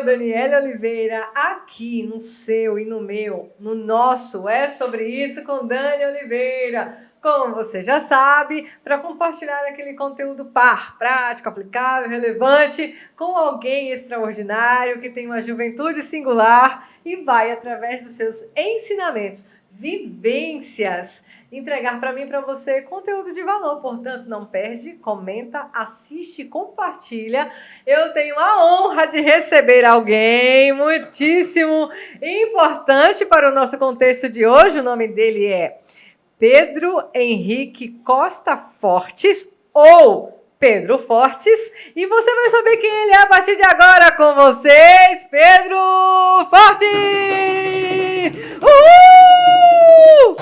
Daniele Oliveira, aqui no seu e no meu, no nosso É Sobre Isso com Dani Oliveira. Como você já sabe, para compartilhar aquele conteúdo prático, aplicável, relevante, com alguém extraordinário que tem uma juventude singular e vai, através dos seus ensinamentos, vivências, entregar para mim e para você conteúdo de valor. Portanto, não perde, comenta, assiste, compartilha. Eu tenho a honra de receber alguém muitíssimo importante para o nosso contexto de hoje. O nome dele é Pedro Henrique Costa Fortes, ou Pedro Fortes, e você vai saber quem ele é a partir de agora com vocês, Pedro Fortes! Uhul!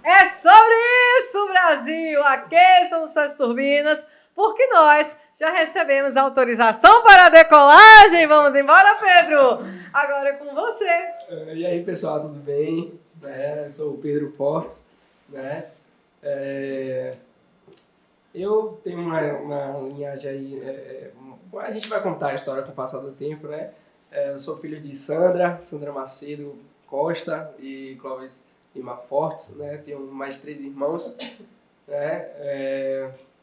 É sobre isso, Brasil! Aqueçam suas turbinas, porque nós já recebemos autorização para a decolagem. Vamos embora, Pedro? Agora é com você. E aí, pessoal, tudo bem? Eu sou o Pedro Fortes, né? Eu tenho uma linhagem aí, a gente vai contar a história com o passar do tempo, né? Eu sou filho de Sandra Macedo Costa e Clóvis Lima Fortes, né? Tenho mais 3 irmãos, né?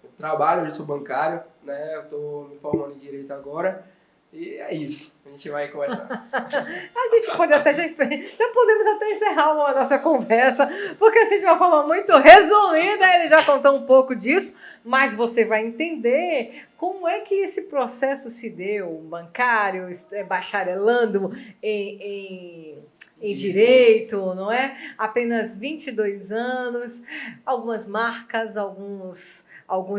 Eu trabalho, eu sou bancário, né? Eu estou me formando em Direito agora. E é isso, a gente vai conversar. A gente pode até, já podemos até encerrar a nossa conversa, porque assim, de uma forma muito resumida, ele já contou um pouco disso, mas você vai entender como é que esse processo se deu, bancário, bacharelando em Direito, não é? Apenas 22 anos, algumas marcas, algumas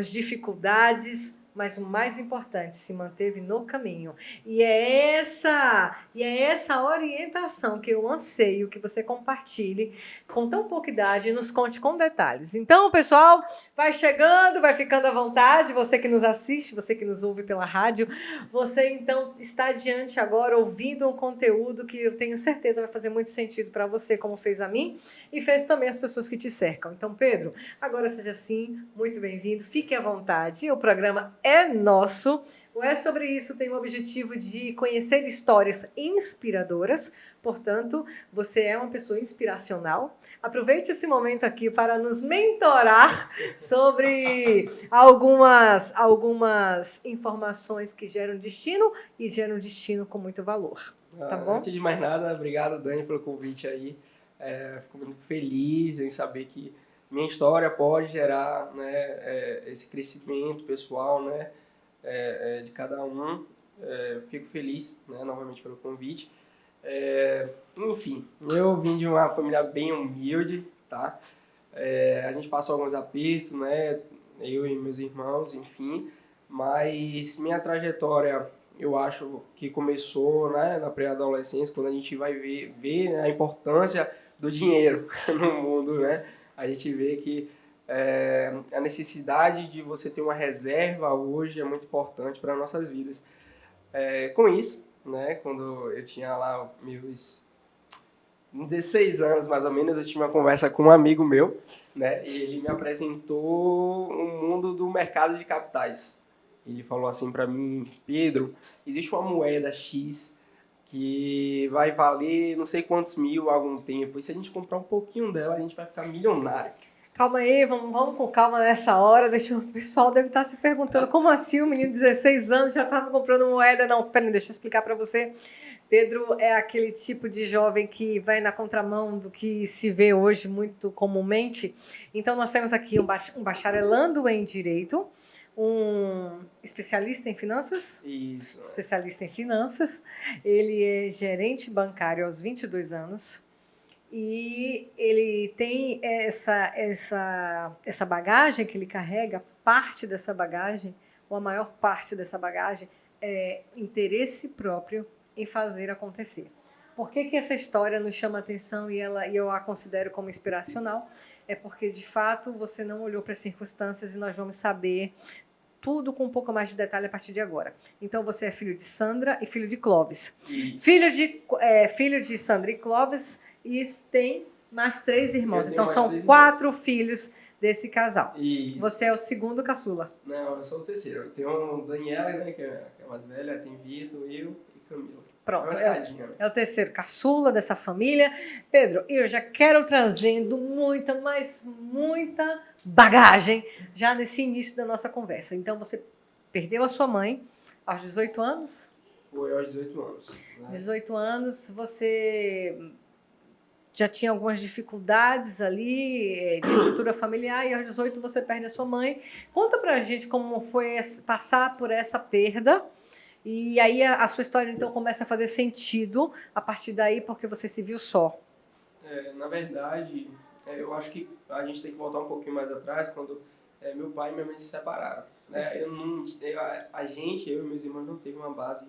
dificuldades, mas o mais importante, se manteve no caminho. E é essa orientação que eu anseio que você compartilhe com tão pouca idade e nos conte com detalhes. Então, pessoal, vai chegando, vai ficando à vontade, você que nos assiste, você que nos ouve pela rádio, você então está diante agora ouvindo um conteúdo que eu tenho certeza vai fazer muito sentido para você, como fez a mim e fez também as pessoas que te cercam. Então, Pedro, agora seja assim, muito bem-vindo, fique à vontade. O programa é nosso. O É Sobre Isso tem o objetivo de conhecer histórias inspiradoras, portanto, você é uma pessoa inspiracional. Aproveite esse momento aqui para nos mentorar sobre algumas informações que geram destino e geram destino com muito valor. Tá bom? Antes de mais nada, obrigado, Dani, pelo convite aí. Fico muito feliz em saber que minha história pode gerar, né, esse crescimento pessoal, né, de cada um. Fico feliz, né, novamente pelo convite. Enfim, eu vim de uma família bem humilde, tá? A gente passou alguns apertos, né, eu e meus irmãos, enfim, mas minha trajetória, eu acho que começou, né, na pré-adolescência, quando a gente vai ver, né, a importância do dinheiro no mundo, né? A gente vê que a necessidade de você ter uma reserva hoje é muito importante para nossas vidas. Com isso, né, quando eu tinha lá meus 16 anos, mais ou menos, eu tive uma conversa com um amigo meu, né, e ele me apresentou um mundo do mercado de capitais. Ele falou assim para mim: Pedro, existe uma moeda X que vai valer não sei quantos mil há algum tempo, e se a gente comprar um pouquinho dela, a gente vai ficar milionário. Calma aí, vamos com calma nessa hora. O pessoal deve estar se perguntando como assim o menino de 16 anos já estava comprando moeda. Não, peraí, deixa eu explicar para você. Pedro é aquele tipo de jovem que vai na contramão do que se vê hoje muito comumente. Então, nós temos aqui um bacharelando em Direito, um especialista em finanças. Isso. Especialista em finanças. Ele é gerente bancário aos 22 anos. E ele tem essa bagagem que ele carrega, parte dessa bagagem, ou a maior parte dessa bagagem, é interesse próprio em fazer acontecer. Por que essa história nos chama atenção e eu a considero como inspiracional? É porque, de fato, você não olhou para as circunstâncias e nós vamos saber tudo com um pouco mais de detalhe a partir de agora. Então, você é filho de Sandra e filho de Clóvis. Filho de Sandra e Clóvis, e tem mais 3 irmãos. Então, são 4 filhos desse casal. Isso. Você é o segundo caçula. Não, eu sou o terceiro. Tem o Daniela, né, que é a mais velha, tem Vitor, eu e Camila. Pronto, É uma escadinha, né? é o terceiro caçula dessa família. Pedro, eu já quero trazendo muita, mas muita bagagem já nesse início da nossa conversa. Então, você perdeu a sua mãe aos 18 anos? Foi aos 18 anos. Né? 18 anos, você já tinha algumas dificuldades ali de estrutura familiar e aos 18 você perde a sua mãe. Conta pra gente como foi passar por essa perda. E aí a sua história então começa a fazer sentido a partir daí, porque você se viu só. Na verdade, eu acho que a gente tem que voltar um pouquinho mais atrás, quando meu pai e minha mãe se separaram. Né? Eu e meus irmãos não teve uma base,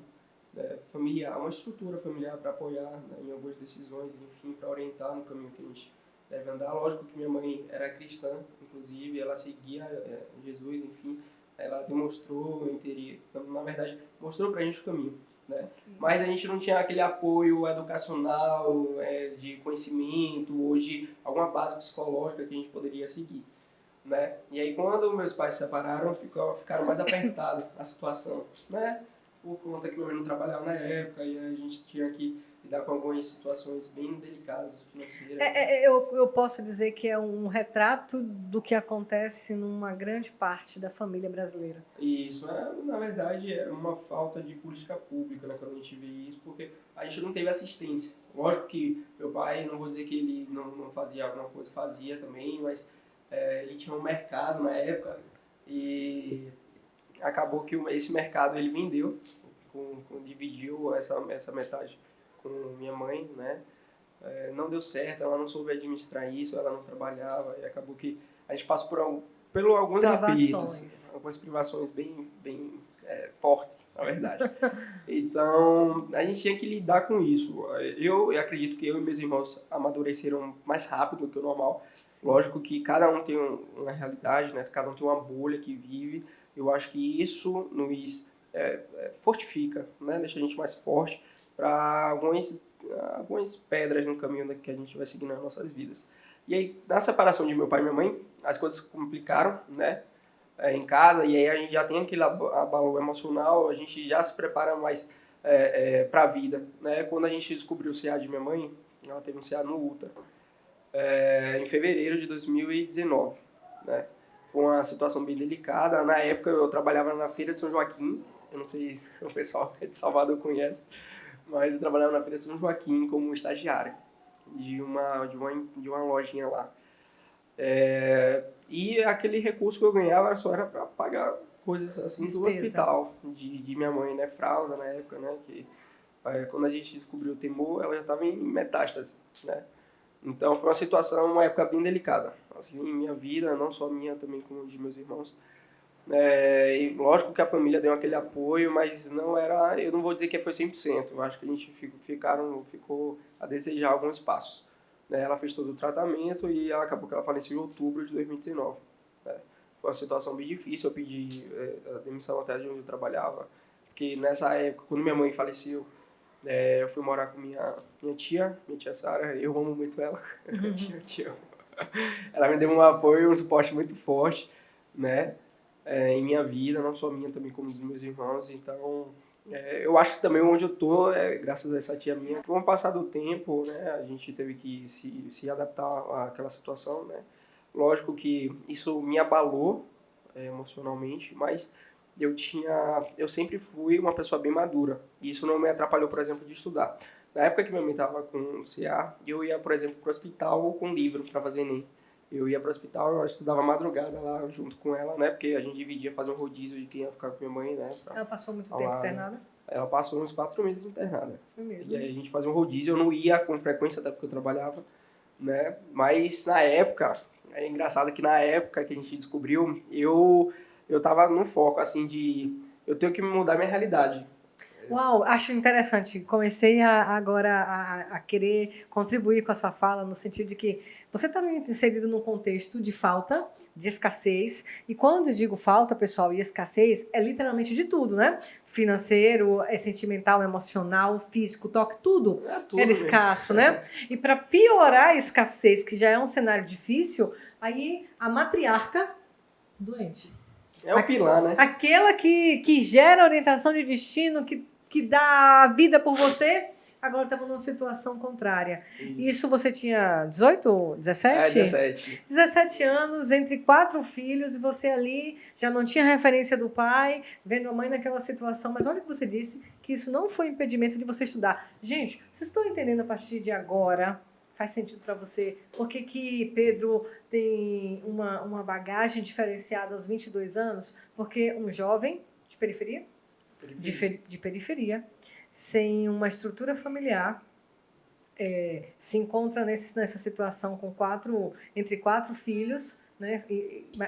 né, familiar, uma estrutura familiar para apoiar, né, em algumas decisões, enfim, para orientar no caminho que a gente deve andar. Lógico que minha mãe era cristã, inclusive, ela seguia Jesus, enfim, ela demonstrou interesse, na verdade, mostrou para a gente o caminho. Né? Mas a gente não tinha aquele apoio educacional, de conhecimento ou de alguma base psicológica que a gente poderia seguir. Né? E aí quando meus pais se separaram, ficaram mais apertado a situação, né? Por conta que meu mãe não trabalhava na época e a gente tinha que lidar com algumas situações bem delicadas financeiras. Eu posso dizer que é um retrato do que acontece numa grande parte da família brasileira. Isso, na verdade é uma falta de política pública, né, quando a gente vê isso, porque a gente não teve assistência. Lógico que meu pai, não vou dizer que ele não fazia alguma coisa, fazia também, mas ele tinha um mercado na época e acabou que esse mercado ele vendeu, dividiu essa metade com minha mãe, né? Não deu certo, ela não soube administrar isso, ela não trabalhava e acabou que a gente passou por alguns apertos, algumas privações bem fortes, na verdade. Então, a gente tinha que lidar com isso. Eu acredito que eu e meus irmãos amadureceram mais rápido do que o normal. Sim. Lógico que cada um tem uma realidade, né? Cada um tem uma bolha que vive. Eu acho que isso nos fortifica, né? Deixa a gente mais forte para algumas pedras no caminho que a gente vai seguindo nas nossas vidas. E aí, na separação de meu pai e minha mãe, as coisas se complicaram, né? Em casa, e aí a gente já tem aquele abalo emocional, a gente já se prepara mais para a vida, né? Quando a gente descobriu o CA de minha mãe, ela teve um CA no útero, em fevereiro de 2019, né? Foi uma situação bem delicada. Na época eu trabalhava na Feira de São Joaquim, eu não sei se o pessoal de Salvador conhece, mas eu trabalhava na Feira de São Joaquim como estagiário de uma lojinha lá. E aquele recurso que eu ganhava só era para pagar coisas assim do hospital, de minha mãe, né? Fralda na época, né? Que quando a gente descobriu o tumor, ela já estava em metástase, né? Então foi uma época bem delicada, assim, em minha vida, não só minha, também como de meus irmãos. E lógico que a família deu aquele apoio, mas não era, eu não vou dizer que foi 100%, eu acho que a gente ficou a desejar alguns passos. Né? Ela fez todo o tratamento e acabou que ela faleceu em outubro de 2019. Né? Foi uma situação bem difícil, eu pedi a demissão até de onde eu trabalhava, porque nessa época, quando minha mãe faleceu, eu fui morar com minha tia Sara, eu amo muito ela, ela me deu um apoio, um suporte muito forte, né? Em minha vida, não só minha, também como dos meus irmãos. Então, eu acho que também onde eu tô graças a essa tia minha. Com o passar do tempo, né, a gente teve que se adaptar àquela situação, né. Lógico que isso me abalou emocionalmente, mas eu sempre fui uma pessoa bem madura. E isso não me atrapalhou, por exemplo, de estudar. Na época que minha mãe estava com CA, eu ia, por exemplo, para o hospital com livro para fazer ENEM. Eu ia para o hospital, eu estudava madrugada lá junto com ela, né? Porque a gente dividia, fazer um rodízio de quem ia ficar com minha mãe, né? Ela passou muito tempo internada? Ela passou uns 4 meses internada. Foi mesmo? E aí a gente fazia um rodízio, eu não ia com frequência, até porque eu trabalhava, né? Mas na época, é engraçado que na época que a gente descobriu, eu tava no foco, assim, eu tenho que mudar minha realidade. Uau, acho interessante. Comecei agora a querer contribuir com a sua fala, no sentido de que você está inserido num contexto de falta, de escassez. E quando eu digo falta, pessoal, e escassez, é literalmente de tudo, né? Financeiro, sentimental, emocional, físico, toque, tudo era escasso, né? E para piorar a escassez, que já é um cenário difícil, aí a matriarca doente. É o pilar, né? Aquela que gera orientação de destino, que que dá a vida por você, agora estamos numa situação contrária. Isso você tinha 18, 17? 17. 17 anos, entre 4 filhos, e você ali já não tinha referência do pai, vendo a mãe naquela situação. Mas olha o que você disse, que isso não foi impedimento de você estudar. Gente, vocês estão entendendo a partir de agora? Faz sentido para você? Por que Pedro tem uma bagagem diferenciada aos 22 anos? Porque um jovem de periferia, de periferia, sem uma estrutura familiar, se encontra nessa situação com entre 4 filhos, né?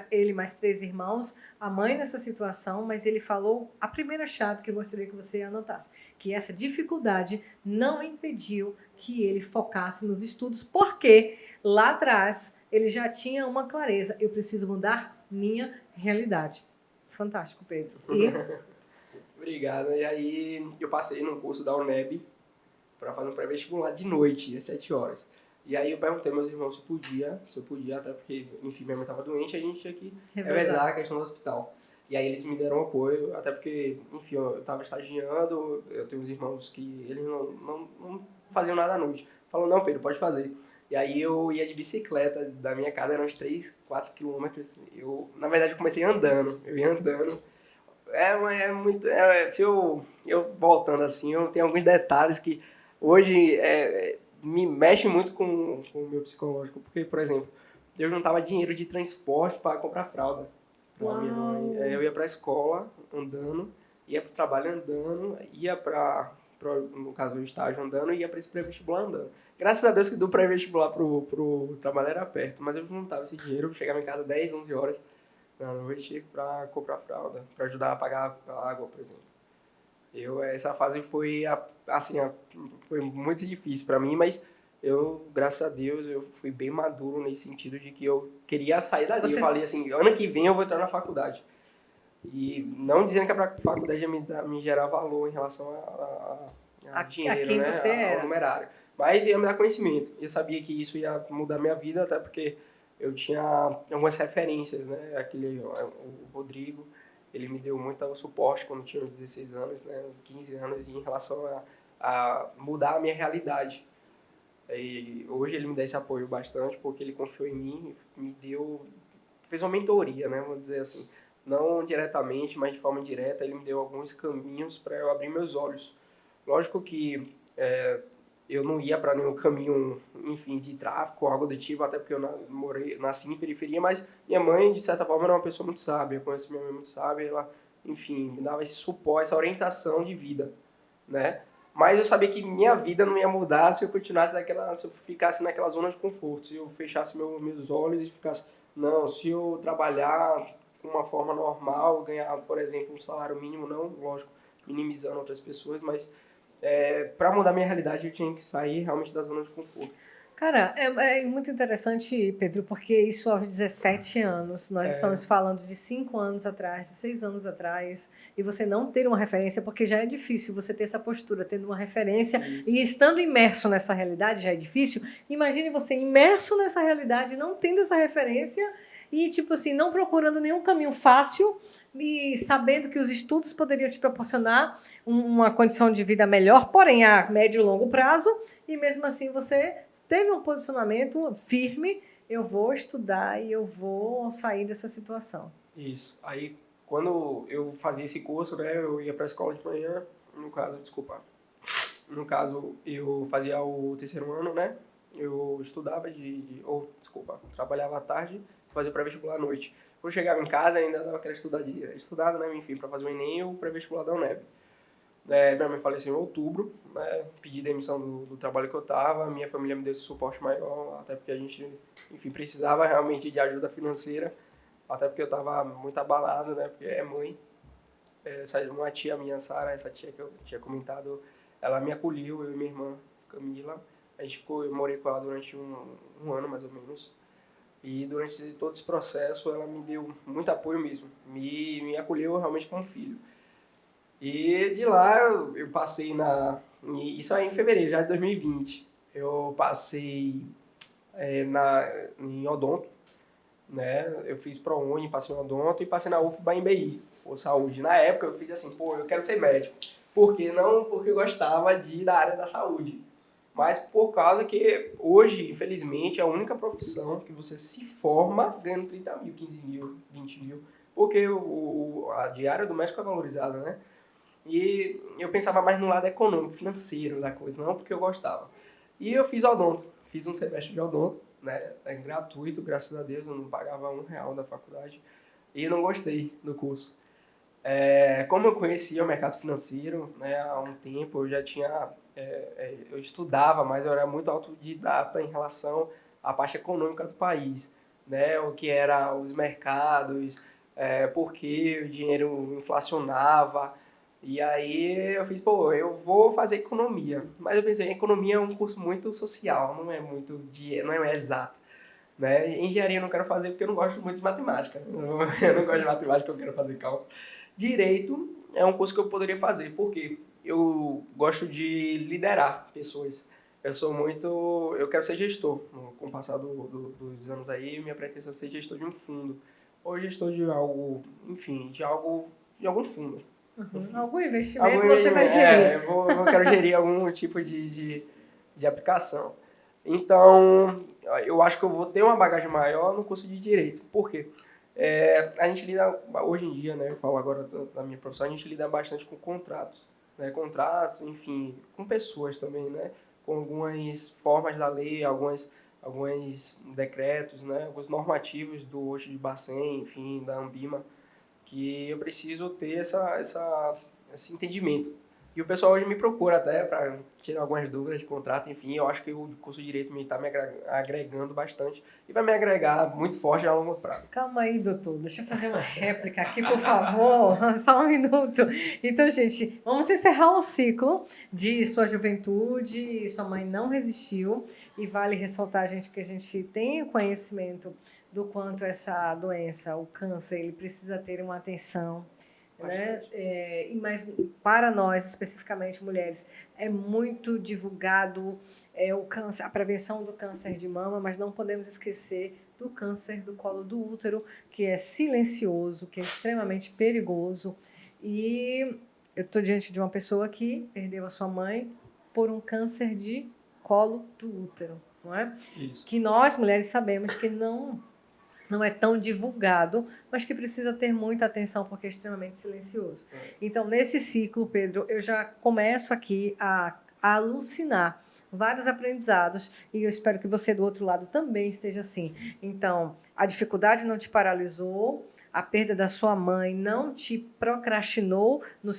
Ele mais 3 irmãos, a mãe nessa situação, mas ele falou a primeira chave que eu gostaria que você anotasse, que essa dificuldade não impediu que ele focasse nos estudos, porque lá atrás ele já tinha uma clareza, eu preciso mudar minha realidade. Fantástico, Pedro. Obrigado. E aí eu passei num curso da UNEB para fazer um pré-vestibular de noite, às 7 horas. E aí eu perguntei aos meus irmãos se eu podia, até porque, enfim, minha mãe estava doente, a gente tinha que revezar a questão do hospital. E aí eles me deram apoio, até porque, enfim, eu estava estagiando, eu tenho uns irmãos que eles não faziam nada à noite. Falou, não, Pedro, pode fazer. E aí eu ia de bicicleta, da minha casa eram uns 3, 4 quilômetros. Na verdade, eu comecei andando, eu ia andando. Se eu voltando assim, eu tenho alguns detalhes que hoje me mexe muito com o meu psicológico, porque, por exemplo, eu juntava dinheiro de transporte para comprar fralda para minha mãe. Eu ia para a escola andando, ia para o trabalho andando, ia no caso do estágio andando, e ia para esse pré-vestibular andando. Graças a Deus que do pré-vestibular pro trabalho era perto, mas eu juntava esse dinheiro, chegava em casa 10, 11 horas da noite para comprar fralda, para ajudar a pagar a água, por exemplo. Essa fase foi muito difícil para mim, mas graças a Deus, eu fui bem maduro nesse sentido de que eu queria sair dali. Eu falei assim, ano que vem eu vou entrar na faculdade. E não dizendo que a faculdade ia me gerar valor em relação a dinheiro, quem né? Você era. Ao numerário. Mas ia me dar conhecimento. Eu sabia que isso ia mudar minha vida, até porque eu tinha algumas referências, né? O Rodrigo, ele me deu muito suporte quando eu tinha 16 anos, né? 15 anos, em relação a mudar a minha realidade. E hoje ele me dá esse apoio bastante, porque ele confiou em mim, fez uma mentoria, né? Vamos dizer assim. Não diretamente, mas de forma indireta, ele me deu alguns caminhos para eu abrir meus olhos. Lógico que eu não ia para nenhum caminho, enfim, de tráfico ou algo do tipo, até porque eu nasci em periferia, mas minha mãe, de certa forma, era uma pessoa muito sábia. Eu conheço minha mãe muito sábia, ela, enfim, me dava esse suporte, essa orientação de vida, né? Mas eu sabia que minha vida não ia mudar se eu se eu ficasse naquela zona de conforto, se eu fechasse meus olhos e ficasse, não, se eu trabalhar de uma forma normal, ganhar, por exemplo, um salário mínimo, não, lógico, minimizando outras pessoas, mas para mudar minha realidade eu tinha que sair realmente da zona de conforto. Cara, é muito interessante, Pedro, porque isso aos 17 anos, nós estamos falando de 5 anos atrás, de 6 anos atrás, e você não ter uma referência, porque já é difícil você ter essa postura, tendo uma referência, isso. E estando imerso nessa realidade já é difícil. Imagine você imerso nessa realidade, não tendo essa referência e, tipo assim, não procurando nenhum caminho fácil e sabendo que os estudos poderiam te proporcionar uma condição de vida melhor, porém a médio e longo prazo, e mesmo assim você teve um posicionamento firme, eu vou estudar e eu vou sair dessa situação. Isso. Aí, quando eu fazia esse curso, né, eu ia para a escola de manhã, no caso, eu fazia o terceiro ano, né, eu estudava trabalhava à tarde, fazia o pré-vestibular à noite. Quando eu chegava em casa, ainda dava aquela estudada, né, enfim, para fazer o Enem e o pré-vestibular da UNEB. Minha mãe faleceu em outubro, né, pedi demissão do trabalho que eu estava, minha família me deu esse suporte maior, até porque a gente, enfim, precisava realmente de ajuda financeira, até porque eu estava muito abalado, né, porque é mãe. Uma tia minha, Sara, essa tia que eu tinha comentado, ela me acolheu, eu e minha irmã, Camila. Eu morei com ela durante um ano, mais ou menos. E durante todo esse processo, ela me deu muito apoio mesmo. Me acolheu realmente como filho. E de lá, eu passei isso aí em fevereiro, já de 2020. Eu passei em odonto, né? Eu fiz ProUni, passei em odonto e passei na UFBA em BI, por saúde. Na época, eu fiz assim, eu quero ser médico. Porque não porque eu gostava da área da saúde, mas por causa que hoje, infelizmente, é a única profissão que você se forma ganhando 30 mil, 15 mil, 20 mil, porque a diária do médico é valorizada, né? E eu pensava mais no lado econômico, financeiro da coisa, não porque eu gostava. E eu fiz odonto, fiz um semestre de odonto, né? É gratuito, graças a Deus, eu não pagava R$ 1 da faculdade. E eu não gostei do curso. Como eu conhecia o mercado financeiro, né, há um tempo, eu já tinha, eu estudava, mas eu era muito autodidata em relação à parte econômica do país, né, o que era os mercados, por que o dinheiro inflacionava, e aí eu fiz, pô, eu vou fazer economia, mas eu pensei, economia é um curso muito social, não é muito, não é exato. Né? Engenharia eu não quero fazer porque eu não gosto muito de matemática. Eu não gosto de matemática, eu quero fazer cálculo. Direito é um curso que eu poderia fazer, porque eu gosto de liderar pessoas. Eu quero ser gestor. Com o passar dos anos aí, minha pretensão é ser gestor de um fundo. Ou gestor de algo, enfim, de algum fundo. Enfim, algum investimento Algum você vai investimento. gerir. Eu quero gerir algum tipo de aplicação. Então, eu acho que eu vou ter uma bagagem maior no curso de Direito. Por quê? A gente lida, hoje em dia, né, eu falo agora da minha profissão, a gente lida bastante com contratos. Né, contratos, enfim, com pessoas também, né? Com algumas formas da lei, alguns decretos, né? Alguns normativos do hoje de Bacen, enfim, da Anbima, que eu preciso ter esse entendimento. E o pessoal hoje me procura até para tirar algumas dúvidas de contrato, enfim, eu acho que o curso de Direito está me agregando bastante e vai me agregar muito forte a longo prazo. Calma aí, doutor. Deixa eu fazer uma réplica aqui, por favor. Só um minuto. Então, gente, vamos encerrar um ciclo de sua juventude. Sua mãe não resistiu. E vale ressaltar, gente, que a gente tem o conhecimento do quanto essa doença, o câncer, ele precisa ter uma atenção. Né? Mas para nós, especificamente mulheres, é muito divulgado o câncer, a prevenção do câncer de mama, mas não podemos esquecer do câncer do colo do útero, que é silencioso, que é extremamente perigoso. E eu estou diante de uma pessoa que perdeu a sua mãe por um câncer de colo do útero, não é? Isso. Que nós, mulheres, sabemos que não é tão divulgado, mas que precisa ter muita atenção porque é extremamente silencioso. Então, nesse ciclo, Pedro, eu já começo aqui a alucinar vários aprendizados e eu espero que você do outro lado também esteja assim. Então, a dificuldade não te paralisou, a perda da sua mãe não te procrastinou no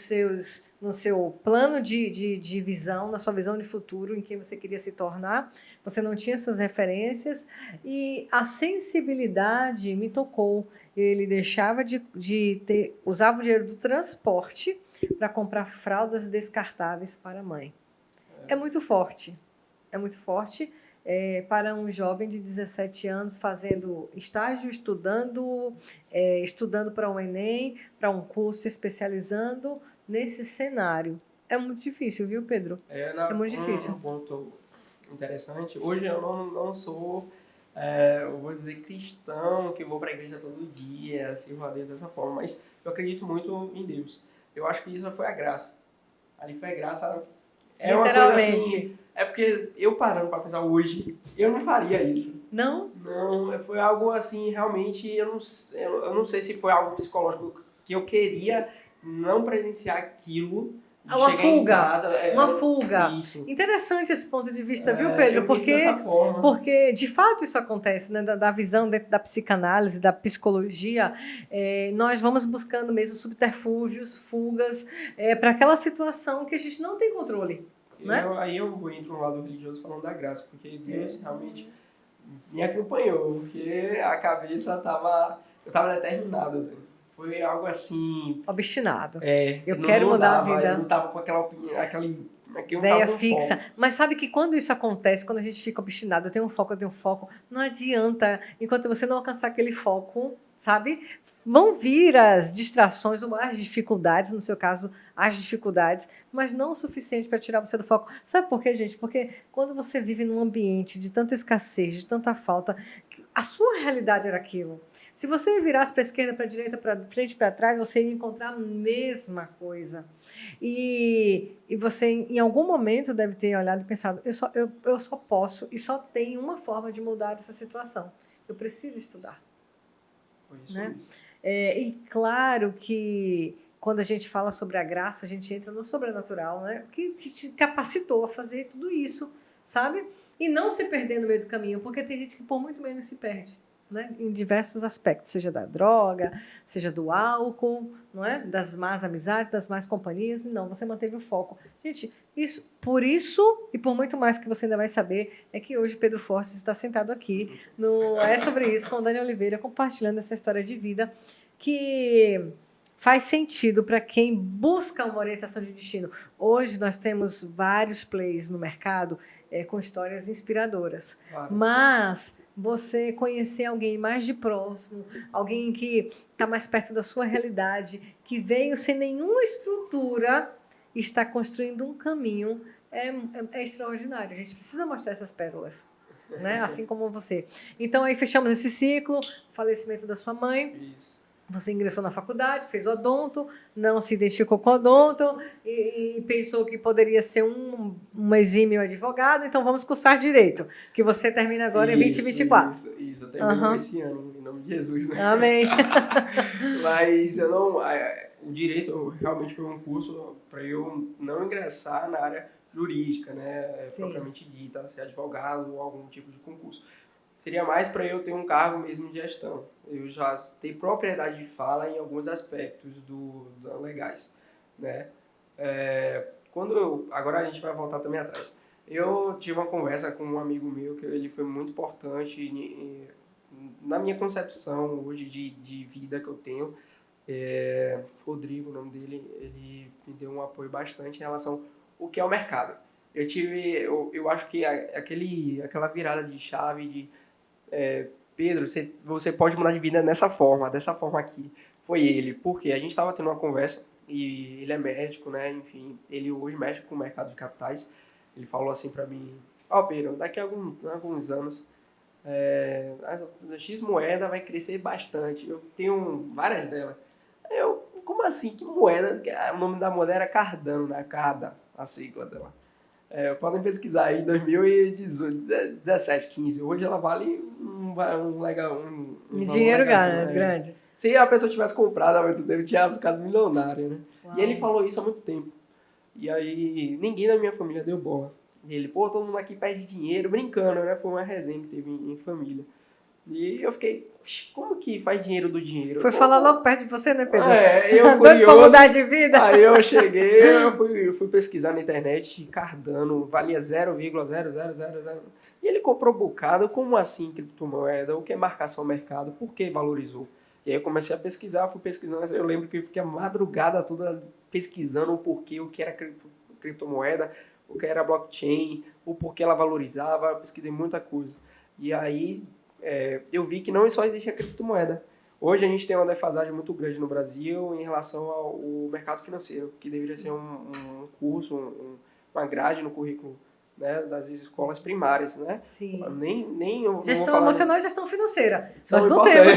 seu plano de visão, na sua visão de futuro, em quem você queria se tornar. Você não tinha essas referências e a sensibilidade me tocou. Ele deixava usava o dinheiro do transporte para comprar fraldas descartáveis para a mãe. É muito forte. É muito forte para um jovem de 17 anos fazendo estágio, estudando para um Enem, para um curso, especializando nesse cenário. É muito difícil, viu, Pedro? É muito difícil. Um ponto interessante. Hoje eu não sou, eu vou dizer, cristão, que vou para a igreja todo dia, sirvo a Deus dessa forma, mas eu acredito muito em Deus. Eu acho que isso foi a graça. Ali foi a graça. É uma coisa assim. É porque eu parando para pensar hoje, eu não faria isso. Não? Não, foi algo assim, realmente, eu não sei se foi algo psicológico que eu queria não presenciar aquilo. Uma fuga. Casa, uma fuga. Isso. Interessante esse ponto de vista, viu, Pedro? Porque, de fato, isso acontece, né? Da visão dentro da psicanálise, da psicologia, nós vamos buscando mesmo subterfúgios, fugas, para aquela situação que a gente não tem controle. Né? Aí eu entro no lado religioso falando da graça, porque Deus realmente me acompanhou, porque a cabeça eu estava determinado. Foi algo assim... Obstinado. Eu não quero mudar mudava, a vida. Eu não estava com aquela opinião, ideia fixa. Foco. Mas sabe que quando isso acontece, quando a gente fica obstinado, eu tenho um foco, não adianta. Enquanto você não alcançar aquele foco, sabe? Vão vir as distrações, as dificuldades, no seu caso, as dificuldades, mas não o suficiente para tirar você do foco. Sabe por quê, gente? Porque quando você vive num ambiente de tanta escassez, de tanta falta, a sua realidade era aquilo. Se você virasse para a esquerda, para a direita, para frente, para trás, você ia encontrar a mesma coisa. E você, em algum momento, deve ter olhado e pensado, eu só posso e só tenho uma forma de mudar essa situação. Eu preciso estudar. Isso, Né? isso. E claro que quando a gente fala sobre a graça, a gente entra no sobrenatural, né? Que te capacitou a fazer tudo isso, sabe? E não se perder no meio do caminho, porque tem gente que por muito menos se perde, né? Em diversos aspectos, seja da droga, seja do álcool, não é? Das más amizades, das más companhias. Não, você manteve o foco. Gente, por isso e por muito mais que você ainda vai saber, é que hoje Pedro Fortes está sentado aqui no É Sobre Isso com o Dani Oliveira, compartilhando essa história de vida que faz sentido para quem busca uma orientação de destino. Hoje nós temos vários plays no mercado com histórias inspiradoras. Mas você conhecer alguém mais de próximo, alguém que está mais perto da sua realidade, que veio sem nenhuma estrutura e está construindo um caminho, é extraordinário. A gente precisa mostrar essas pérolas, né? Assim como você. Então, aí fechamos esse ciclo, falecimento da sua mãe. Isso. Você ingressou na faculdade, fez odonto, não se identificou com odonto e pensou que poderia ser um exímio advogado, então vamos cursar direito, que você termina agora em 2024. Isso. Eu termino esse ano, em nome de Jesus, né? Amém. Mas eu não... O direito realmente foi um curso para eu não ingressar na área jurídica, né? Propriamente dita, ser advogado ou algum tipo de concurso. Seria mais para eu ter um cargo mesmo de gestão. Eu já tenho propriedade de fala em alguns aspectos legais, né? Agora a gente vai voltar também atrás. Eu tive uma conversa com um amigo meu que ele foi muito importante na minha concepção hoje de vida que eu tenho. Rodrigo, o nome dele, ele me deu um apoio bastante em relação ao que é o mercado. Eu acho que aquela virada de chave de Pedro, você pode mudar de vida dessa forma aqui. Foi ele, porque a gente estava tendo uma conversa e ele é médico, né? Enfim, ele hoje mexe com o mercado de capitais. Ele falou assim para mim: Pedro, daqui a alguns anos a X moeda vai crescer bastante. Eu tenho várias delas. Como assim? Que moeda? O nome da moeda era Cardano, né? Carda, a sigla dela. Podem pesquisar aí, 2018, 17, 15. Hoje ela vale um dinheiro grande. Se a pessoa tivesse comprado há muito tempo, tinha ficado milionária, né? Uau. E ele falou isso há muito tempo. E aí, ninguém da minha família deu bola. E ele, todo mundo aqui perde dinheiro, brincando, né? Foi uma resenha que teve em família. E eu fiquei, como que faz dinheiro do dinheiro? Foi falar logo perto de você, né, Pedro? Eu curioso. Pra mudar de vida. Aí eu cheguei, eu fui pesquisar na internet, Cardano valia 0,0000. E ele comprou bocado, como assim criptomoeda? O que é marcação mercado? Por que valorizou? E aí eu comecei a pesquisar, fui pesquisando. Eu lembro que eu fiquei a madrugada toda pesquisando o porquê, o que era criptomoeda, o que era blockchain, o porquê ela valorizava. Eu pesquisei muita coisa. E aí eu vi que não só existe a criptomoeda. Hoje a gente tem uma defasagem muito grande no Brasil em relação ao mercado financeiro, que deveria ser um curso, uma grade no currículo, né, das escolas primárias, né? Sim. Nem eu gestão vou falar emocional e gestão financeira. Nós não temos.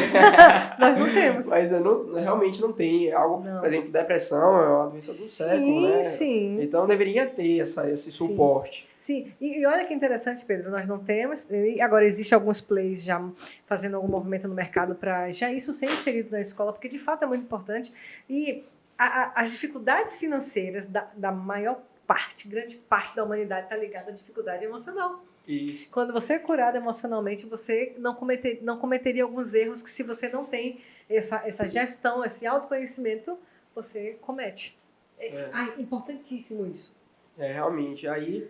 Nós não temos. Mas realmente não tem. Algo, por exemplo, depressão é uma doença do século, né? Sim. Então deveria ter esse suporte. Sim. E olha que interessante, Pedro, nós não temos. E agora existe alguns plays já fazendo algum movimento no mercado para já isso ser inserido na escola, porque de fato é muito importante. E as dificuldades financeiras da maior grande parte da humanidade está ligada à dificuldade emocional. Isso. Quando você é curado emocionalmente, você não cometeria alguns erros que, se você não tem essa gestão, esse autoconhecimento, você comete. Importantíssimo isso. Realmente. Aí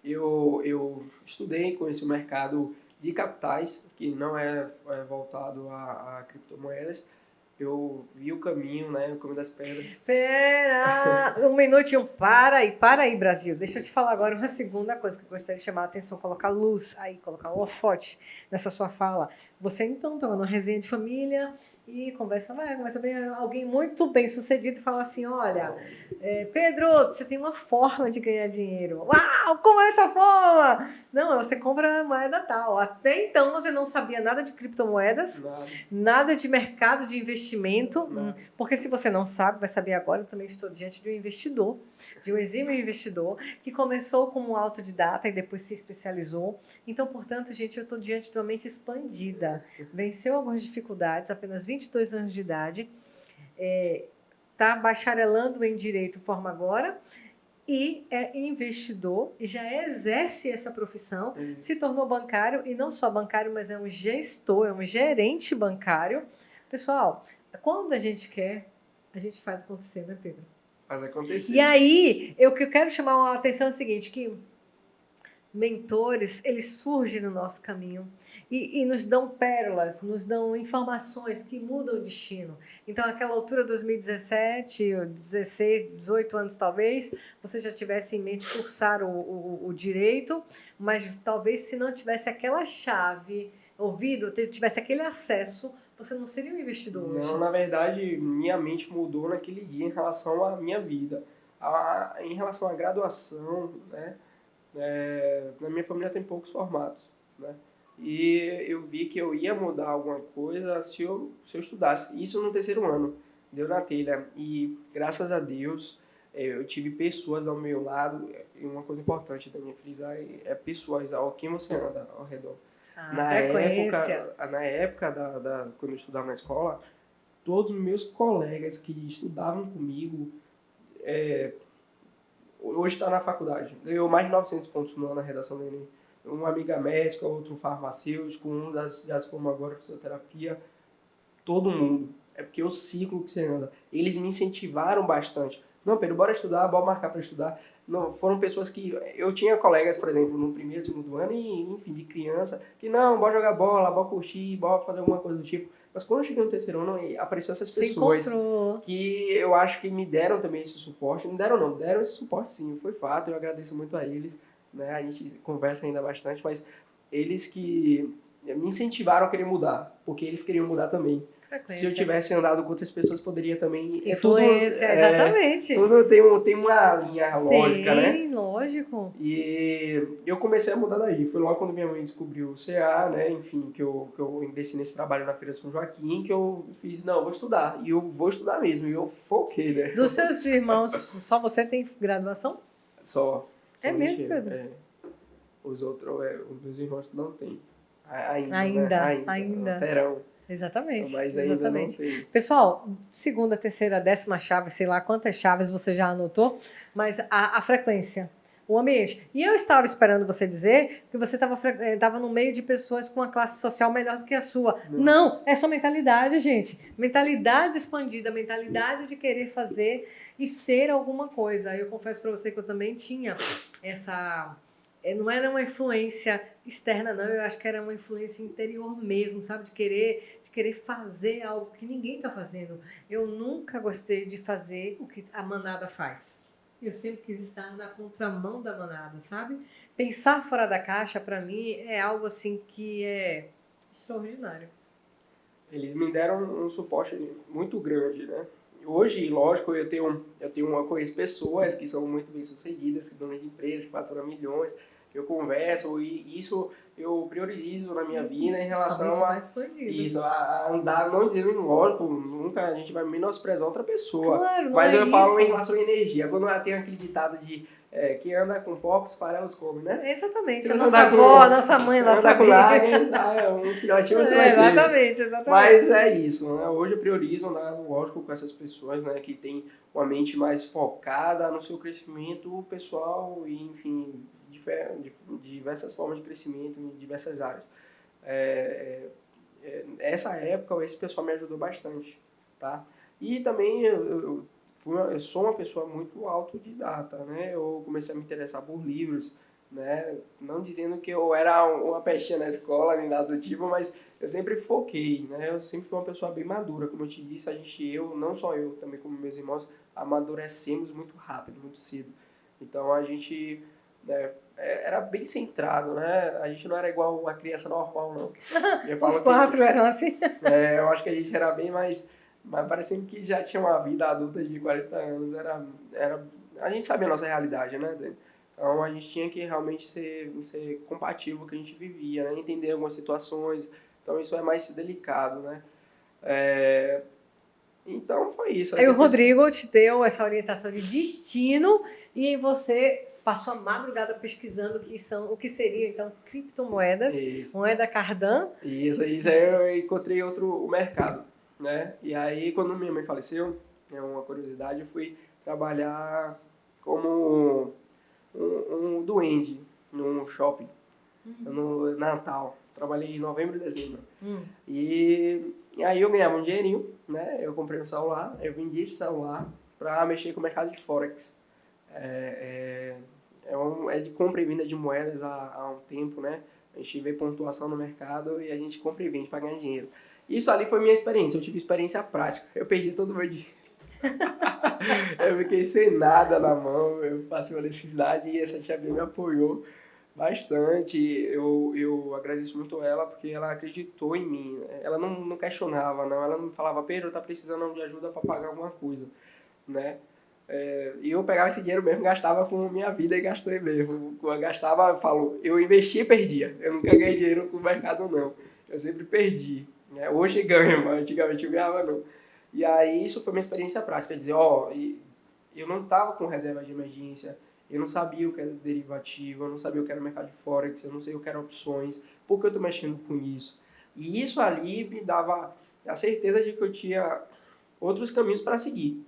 eu estudei, conheci o mercado de capitais, que não é voltado a criptomoedas. Eu vi o caminho, né? O caminho das pedras. Espera! Um minutinho. Para aí, Brasil. Deixa eu te falar agora uma segunda coisa que eu gostaria de chamar a atenção, colocar luz aí, colocar holofote nessa sua fala. Você então estava numa resenha de família e conversa bem, alguém muito bem sucedido fala assim, olha, Pedro, você tem uma forma de ganhar dinheiro. Uau, como é essa forma? Não, você compra moeda tal. Até então você não sabia nada de criptomoedas, nada de mercado de investimento, porque se você não sabe, vai saber agora, eu também estou diante de um investidor, de um exímio investidor, que começou como autodidata e depois se especializou. Então, portanto, gente, eu estou diante de uma mente expandida. Venceu algumas dificuldades, apenas 22 anos de idade, está bacharelando em Direito, forma agora, e é investidor, e já exerce essa profissão, se tornou bancário, e não só bancário, mas é um gestor, é um gerente bancário. Pessoal, quando a gente quer, a gente faz acontecer, né, Pedro? Faz acontecer. E aí, o que eu quero chamar a atenção é o seguinte, que mentores, eles surgem no nosso caminho e nos dão pérolas, nos dão informações que mudam o destino. Então, naquela altura, 2017, 16, 18 anos talvez, você já tivesse em mente cursar o direito, mas talvez se não tivesse aquela chave, ouvido, tivesse aquele acesso, você não seria um investidor hoje. Não, na verdade, minha mente mudou naquele dia em relação à minha vida. Em relação à graduação, né? Na minha família tem poucos formatos, né? E eu vi que eu ia mudar alguma coisa se eu estudasse. Isso no terceiro ano, deu na telha. E graças a Deus, eu tive pessoas ao meu lado. E uma coisa importante também frisar é pessoas, ao quem você anda ao redor. Na época quando eu estudava na escola, todos os meus colegas que estudavam comigo, hoje está na faculdade. Ganhou mais de 900 pontos no ano na redação do Enem. Uma amiga médica, outro farmacêutico, um já se formou agora em fisioterapia. Todo mundo. É porque o ciclo que você anda. Eles me incentivaram bastante. Não, Pedro, bora estudar, bora marcar para estudar. Não, foram pessoas que... Eu tinha colegas, por exemplo, no primeiro, segundo ano, e enfim, de criança, que não, bora jogar bola, bora curtir, bora fazer alguma coisa do tipo. Mas quando eu cheguei no terceiro ano, apareceu essas pessoas que eu acho que me deram também esse suporte. Não deram não, deram esse suporte sim, foi fato, eu agradeço muito a eles, né? A gente conversa ainda bastante, mas eles que me incentivaram a querer mudar, porque eles queriam mudar também. Se eu tivesse andado com outras pessoas, poderia também... Influência, exatamente. Tudo tem uma linha lógica, né? Tem, lógico. E eu comecei a mudar daí. Foi logo quando minha mãe descobriu o CA, né? Enfim, que eu ingressei nesse trabalho na Feira de São Joaquim, que eu fiz, não, eu vou estudar. E eu vou estudar mesmo. E eu foquei, né? Dos seus irmãos, só você tem graduação? Só. É mesmo, Pedro? Os outros, os meus irmãos não têm. Ainda. Ainda. Terão. Exatamente. Mas ainda não tem. Pessoal, segunda, terceira, 10ª chave, sei lá quantas chaves você já anotou, mas a frequência, o ambiente. E eu estava esperando você dizer que você estava no meio de pessoas com uma classe social melhor do que a sua. Não, é sua mentalidade, gente. Mentalidade expandida, mentalidade de querer fazer e ser alguma coisa. Eu confesso para você que eu também tinha essa... Não era uma influência externa, não. Eu acho que era uma influência interior mesmo, sabe? De querer fazer algo que ninguém está fazendo. Eu nunca gostei de fazer o que a manada faz. Eu sempre quis estar na contramão da manada, sabe? Pensar fora da caixa, para mim, é algo assim que é extraordinário. Eles me deram um suporte muito grande, né? Hoje, lógico, eu conheço pessoas que são muito bem-sucedidas, que donas de empresas, que faturam milhões, eu converso, e isso eu priorizo na minha vida em relação a andar, não dizendo, lógico, nunca a gente vai menosprezar outra pessoa, claro, mas eu falo em relação à energia. Quando tem aquele ditado de quem anda com porcos, farelos come, né? Exatamente. A nossa avó, a nossa mãe, a nossa amiga. Um filhotinho você vai ser. Exatamente. Mas é isso, né? Hoje eu priorizo andar, lógico, com essas pessoas, né? Que tem uma mente mais focada no seu crescimento pessoal e, enfim, diversas formas de crescimento em diversas áreas. Essa época, esse pessoal me ajudou bastante, tá? E também eu sou uma pessoa muito autodidata, né? Eu comecei a me interessar por livros, né? Não dizendo que eu era uma pestinha na escola, nem nada do tipo, mas eu sempre foquei, né? Eu sempre fui uma pessoa bem madura, como eu te disse, não só eu, também como meus irmãos, amadurecemos muito rápido, muito cedo. Então a gente né? Era bem centrado, né? A gente não era igual uma criança normal, não. Os 4 eram assim. Eu acho que a gente era bem mais parecendo que já tinha uma vida adulta de 40 anos. A gente sabia a nossa realidade, né, Dani? Então a gente tinha que realmente ser compatível com o que a gente vivia, né? Entender algumas situações. Então isso é mais delicado, né? Então foi isso. Aí o Rodrigo te deu essa orientação de destino e você passou a madrugada pesquisando o que seriam, então, criptomoedas, Isso. moeda Cardano. Isso aí eu encontrei o mercado, né? E aí, quando minha mãe faleceu, é uma curiosidade, eu fui trabalhar como um duende num shopping, no Natal. Trabalhei em novembro e dezembro. E aí eu ganhava um dinheirinho, né? Eu comprei um celular, eu vendi esse celular para mexer com o mercado de Forex. É de compra e venda de moedas há um tempo, né? A gente vê pontuação no mercado e a gente compra e vende para ganhar dinheiro. Isso ali foi minha experiência, eu tive experiência prática. Eu perdi todo o meu dinheiro. Eu fiquei sem nada na mão, eu passei uma necessidade e essa tia me apoiou bastante. Eu agradeço muito ela porque ela acreditou em mim. Ela não questionava, não. Ela não falava, Pedro, tá precisando de ajuda para pagar alguma coisa, né? E eu pegava esse dinheiro mesmo, gastava com minha vida e gastei mesmo. Eu gastava, eu investia e perdia. Eu nunca ganhei dinheiro com o mercado, não. Eu sempre perdi, né? Hoje ganho, mas antigamente eu ganhava, não. E aí isso foi minha experiência prática. Dizer, eu não estava com reserva de emergência, eu não sabia o que era derivativo, eu não sabia o que era mercado de Forex, eu não sei o que era opções, por que eu estou mexendo com isso? E isso ali me dava a certeza de que eu tinha outros caminhos para seguir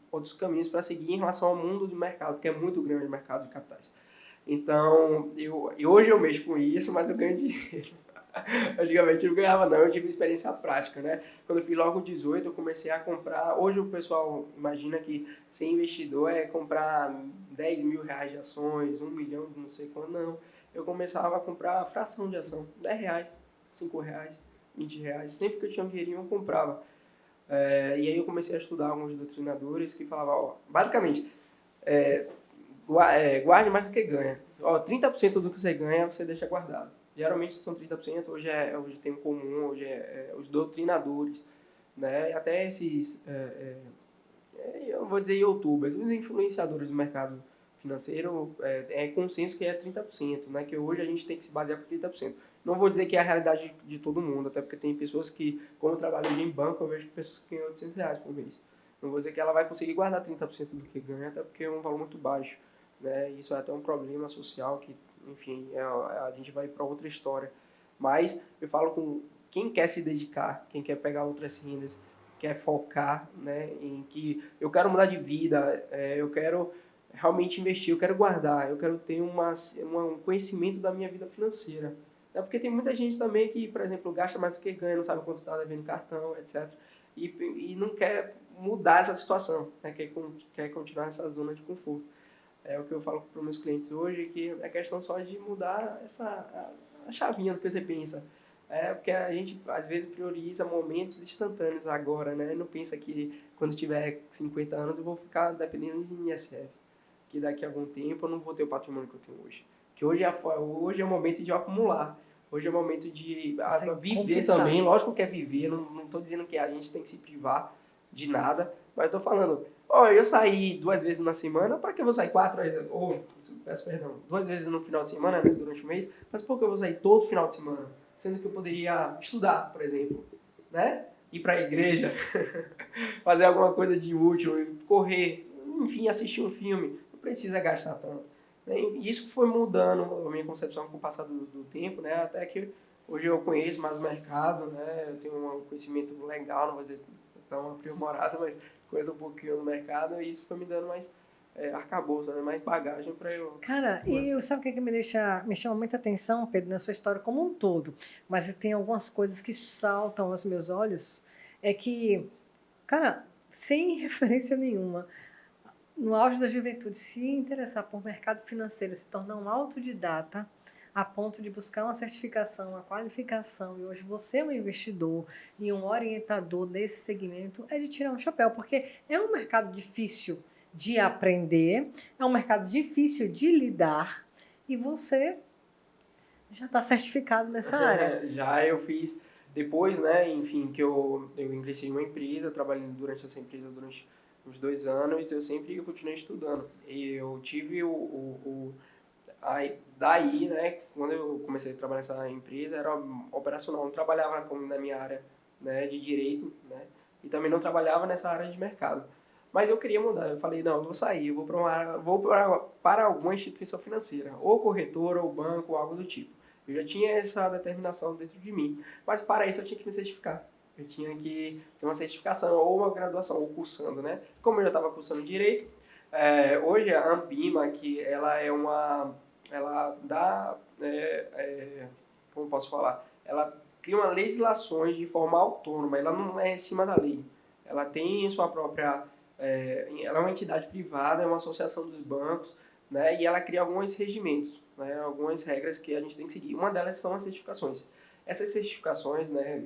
em relação ao mundo do mercado, que é muito grande o mercado de capitais. Então, hoje eu mexo com isso, mas eu ganho dinheiro. Antigamente eu não ganhava não, eu tive experiência prática, né? Quando eu fiz logo 18, eu comecei a comprar. Hoje o pessoal imagina que ser investidor é comprar 10 mil reais de ações, 1 milhão, não sei quando, não. Eu começava a comprar fração de ação, 10 reais, 5 reais, 20 reais. Sempre que eu tinha um dinheirinho eu comprava. E aí eu comecei a estudar alguns doutrinadores que falavam, basicamente, guarde mais do que ganha. 30% do que você ganha, você deixa guardado. Geralmente são 30%, hoje tem um comum, hoje os doutrinadores, né? E até esses, eu vou dizer youtubers, os influenciadores do mercado financeiro, consenso que é 30%, né? Que hoje a gente tem que se basear por 30%. Não vou dizer que é a realidade de todo mundo, até porque tem pessoas que, como eu trabalho hoje em banco, eu vejo que pessoas que ganham 800 reais por mês. Não vou dizer que ela vai conseguir guardar 30% do que ganha, até porque é um valor muito baixo, né? Isso é até um problema social que, enfim, a gente vai para outra história. Mas eu falo com quem quer se dedicar, quem quer pegar outras rendas, quer focar, né, em que eu quero mudar de vida, eu quero realmente investir, eu quero guardar, eu quero ter um conhecimento da minha vida financeira. Porque tem muita gente também que, por exemplo, gasta mais do que ganha, não sabe quanto está devendo cartão, etc. E não quer mudar essa situação, né? Quer continuar nessa zona de conforto. É o que eu falo para os meus clientes hoje, que é questão só de mudar a chavinha do que você pensa. Porque a gente, às vezes, prioriza momentos instantâneos agora, né? Não pensa que quando tiver 50 anos eu vou ficar dependendo de INSS. Que daqui a algum tempo eu não vou ter o patrimônio que eu tenho hoje. Que hoje é o momento de eu acumular. Hoje é o momento de viver conquistar. Também. Lógico que é viver, não estou dizendo que a gente tem que se privar de nada, mas estou falando, eu saí 2 vezes na semana, para que eu vou sair 4 vezes? Peço perdão, 2 vezes no final de semana, né, durante o mês, mas por que eu vou sair todo final de semana? Sendo que eu poderia estudar, por exemplo, né? Ir para a igreja, fazer alguma coisa de útil, correr, enfim, assistir um filme. Não precisa gastar tanto. E isso foi mudando a minha concepção com o passar do tempo, né? Até que hoje eu conheço mais o mercado, né? Eu tenho um conhecimento legal, não vou dizer tão aprimorado, mas conheço um pouquinho do mercado e isso foi me dando mais arcabouço, né? Mais bagagem para eu... Cara, e sabe o que me chama muita atenção, Pedro, na sua história como um todo, mas tem algumas coisas que saltam aos meus olhos, é que, cara, sem referência nenhuma, no auge da juventude, se interessar por mercado financeiro, se tornar um autodidata, a ponto de buscar uma certificação, uma qualificação, e hoje você é um investidor e um orientador desse segmento, é de tirar um chapéu, porque é um mercado difícil de aprender, é um mercado difícil de lidar, E você já está certificado nessa área. Já eu fiz, depois, né, enfim, que eu ingressei em uma empresa, trabalhei durante essa empresa durante uns 2 anos, eu sempre continuei estudando. E eu tive daí, né, quando eu comecei a trabalhar nessa empresa, era operacional, não trabalhava como na minha área, né, de direito, né, e também não trabalhava nessa área de mercado. Mas eu queria mudar, eu falei, não, eu vou sair, eu para alguma instituição financeira, ou corretora, ou banco, ou algo do tipo. Eu já tinha essa determinação dentro de mim, mas para isso eu tinha que me certificar. Eu tinha que ter uma certificação, ou uma graduação, ou cursando, né? Como eu já estava cursando Direito, hoje a Ambima, que ela é uma ela dá, como posso falar, ela cria uma legislações de forma autônoma, ela não é em cima da lei. Ela tem sua própria, ela é uma entidade privada, é uma associação dos bancos, né, e ela cria alguns regimentos, né, algumas regras que a gente tem que seguir. Uma delas são as certificações. Essas certificações, né,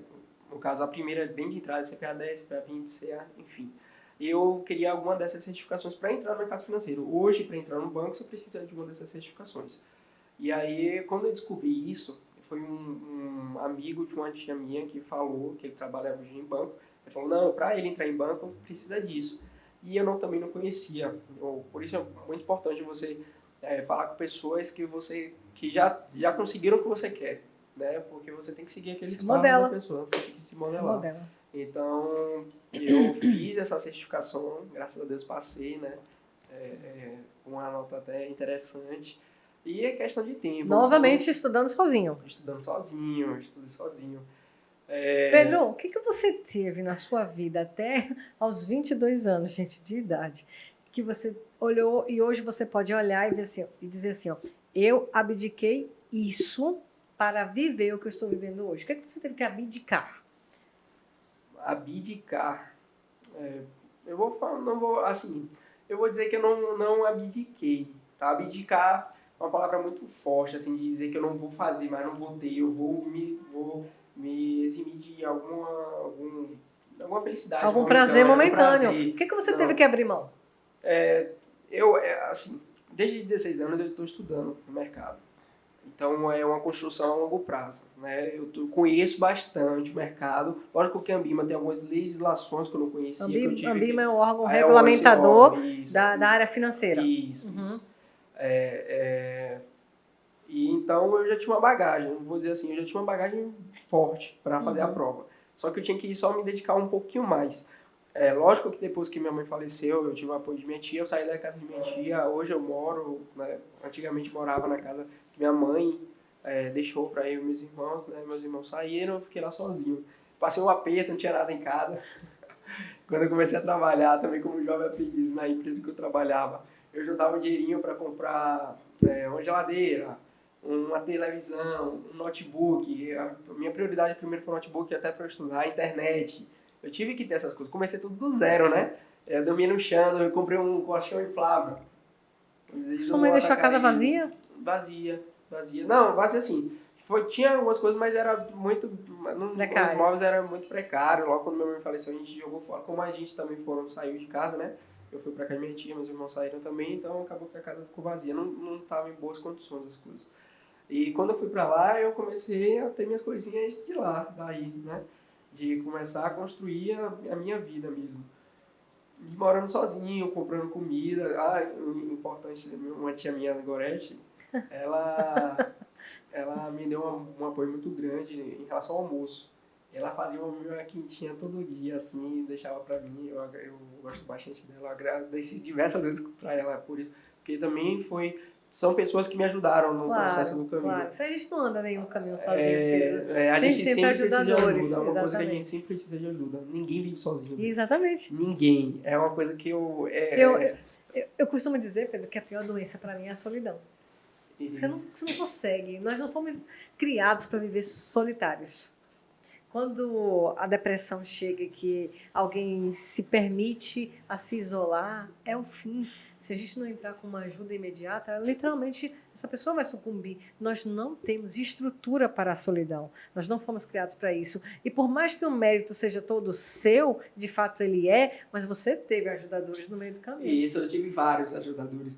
no caso a primeira é bem de entrada, CPA 10, CPA 20, CA, enfim. Eu queria alguma dessas certificações para entrar no mercado financeiro. Hoje, para entrar no banco, você precisa de uma dessas certificações. E aí, quando eu descobri isso, foi um amigo de uma tia minha que falou que ele trabalhava hoje em banco. Ele falou, não, para ele entrar em banco, precisa disso. E eu também não conhecia. Por isso é muito importante você falar com pessoas que já conseguiram o que você quer. Né? Porque você tem que seguir aqueles passos da pessoa. Você tem que se modelar. Então, eu fiz essa certificação, graças a Deus passei, né? Com uma nota até interessante. E é questão de tempo. Novamente estudando sozinho. Estudei sozinho. Pedro, o que você teve na sua vida até aos 22 anos, gente, de idade, que você olhou e hoje você pode olhar e dizer assim, ó, eu abdiquei isso para viver o que eu estou vivendo hoje. O que você teve que abdicar? Abdicar. Eu vou dizer que eu não abdiquei. Tá? Abdicar é uma palavra muito forte, assim, de dizer que eu não vou fazer, mas não vou ter, eu vou me eximir de alguma felicidade. Algum prazer momentâneo. Prazer. O que você teve que abrir mão? Desde 16 anos eu estou estudando no mercado. Então, é uma construção a longo prazo. Né? Conheço bastante o mercado. Lógico que a Ambima tem algumas legislações que eu não conhecia. Ambima é um órgão regulamentador da área financeira. Isso. E então, eu já tinha uma bagagem. Vou dizer assim, eu já tinha uma bagagem forte para fazer a prova. Só que eu tinha que só me dedicar um pouquinho mais. Lógico que depois que minha mãe faleceu, eu tive o apoio de minha tia, eu saí da casa de minha tia, hoje eu moro, né, antigamente morava na casa que minha mãe deixou para eu e meus irmãos, né, meus irmãos saíram, eu fiquei lá sozinho. Passei um aperto, não tinha nada em casa. Quando eu comecei a trabalhar também como jovem aprendiz na empresa que eu trabalhava, eu juntava um dinheirinho para comprar uma geladeira, uma televisão, um notebook. A minha prioridade primeiro foi o notebook, até para eu estudar, a internet. Eu tive que ter essas coisas. Comecei tudo do zero, né? Eu dormia no chão, eu comprei um colchão inflável. Sua mãe deixou a casa vazia? Vazia. Não, vazia assim. Tinha algumas coisas, mas era muito... Os móveis eram muito precários. Logo quando minha mãe faleceu, a gente jogou fora. Como a gente também saiu de casa, né? Eu fui pra casa da minha tia, meus irmãos saíram também, então acabou que a casa ficou vazia. Não tava em boas condições as coisas. E quando eu fui pra lá, eu comecei a ter minhas coisinhas de lá, daí, né? De começar a construir a minha vida mesmo. E morando sozinho, comprando comida. Importante, uma tia minha, a Gorete, ela me deu um apoio muito grande em relação ao almoço. Ela fazia uma quentinha todo dia, assim, deixava pra mim. Eu gosto bastante dela. Eu agradeci diversas vezes pra ela por isso. Porque também são pessoas que me ajudaram no processo do caminho. Claro, a gente não anda nenhum caminho sozinho, Pedro. A gente sempre precisa de ajuda. É uma exatamente. coisa que a gente sempre precisa de ajuda. Ninguém vive sozinho. Exatamente. Ninguém. É uma coisa que eu costumo dizer, Pedro, que a pior doença para mim é a solidão. Você não consegue. Nós não fomos criados para viver solitários. Quando a depressão chega e que alguém se permite a se isolar, é o fim. se a gente não entrar com uma ajuda imediata, literalmente essa pessoa vai sucumbir. Nós não temos estrutura para a solidão. Nós não fomos criados para isso. E por mais que o mérito seja todo seu, de fato ele é, mas você teve ajudadores no meio do caminho. Isso, eu tive vários ajudadores.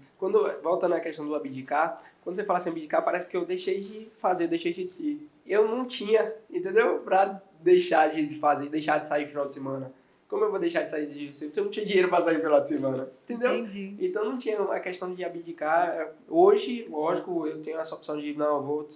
Volta na questão do abdicar, quando você fala assim abdicar, parece que eu deixei de fazer, eu deixei de ter. Eu não tinha, entendeu? Pra deixar de fazer, deixar de sair no final de semana. Como eu vou deixar de sair de se eu não tinha dinheiro para sair no final de semana? Entendeu? Entendi. Então não tinha a questão de abdicar. Hoje, lógico, eu tenho essa opção de não vou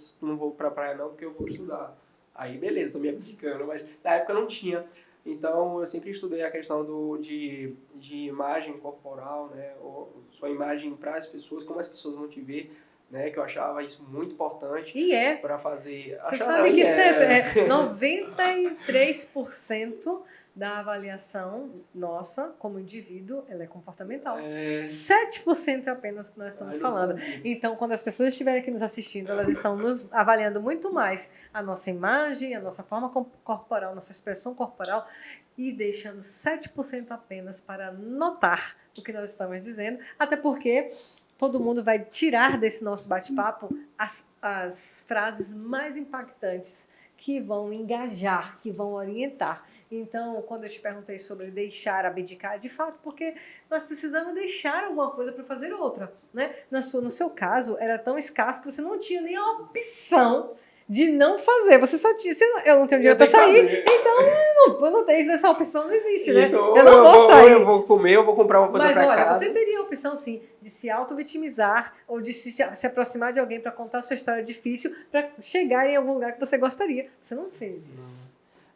pra praia não, porque eu vou estudar. Aí beleza, tô me abdicando, mas na época não tinha. Então eu sempre estudei a questão de imagem corporal, né? Ou sua imagem para as pessoas, como as pessoas vão te ver, né? Que eu achava isso muito importante. E é. Para fazer. Você sabe que 93% da avaliação nossa, como indivíduo, ela é comportamental. 7% é apenas o que nós estamos falando. Então, quando as pessoas estiverem aqui nos assistindo, elas estão nos avaliando muito mais a nossa imagem, a nossa forma corporal, nossa expressão corporal, e deixando 7% apenas para notar o que nós estamos dizendo, até porque todo mundo vai tirar desse nosso bate-papo as frases mais impactantes que vão engajar, que vão orientar. Então, quando eu te perguntei sobre deixar, abdicar, de fato, porque nós precisamos deixar alguma coisa para fazer outra, né? No seu caso, era tão escasso que você não tinha nem a opção de não fazer. Você só tinha, eu não tenho dinheiro para sair, então eu não tenho, essa opção não existe, né? Isso, eu não vou sair. Ou eu vou comer, eu vou comprar uma coisa para casa. Mas olha, você teria a opção, sim, de se auto-vitimizar ou de se aproximar de alguém para contar a sua história difícil, para chegar em algum lugar que você gostaria. Você não fez isso.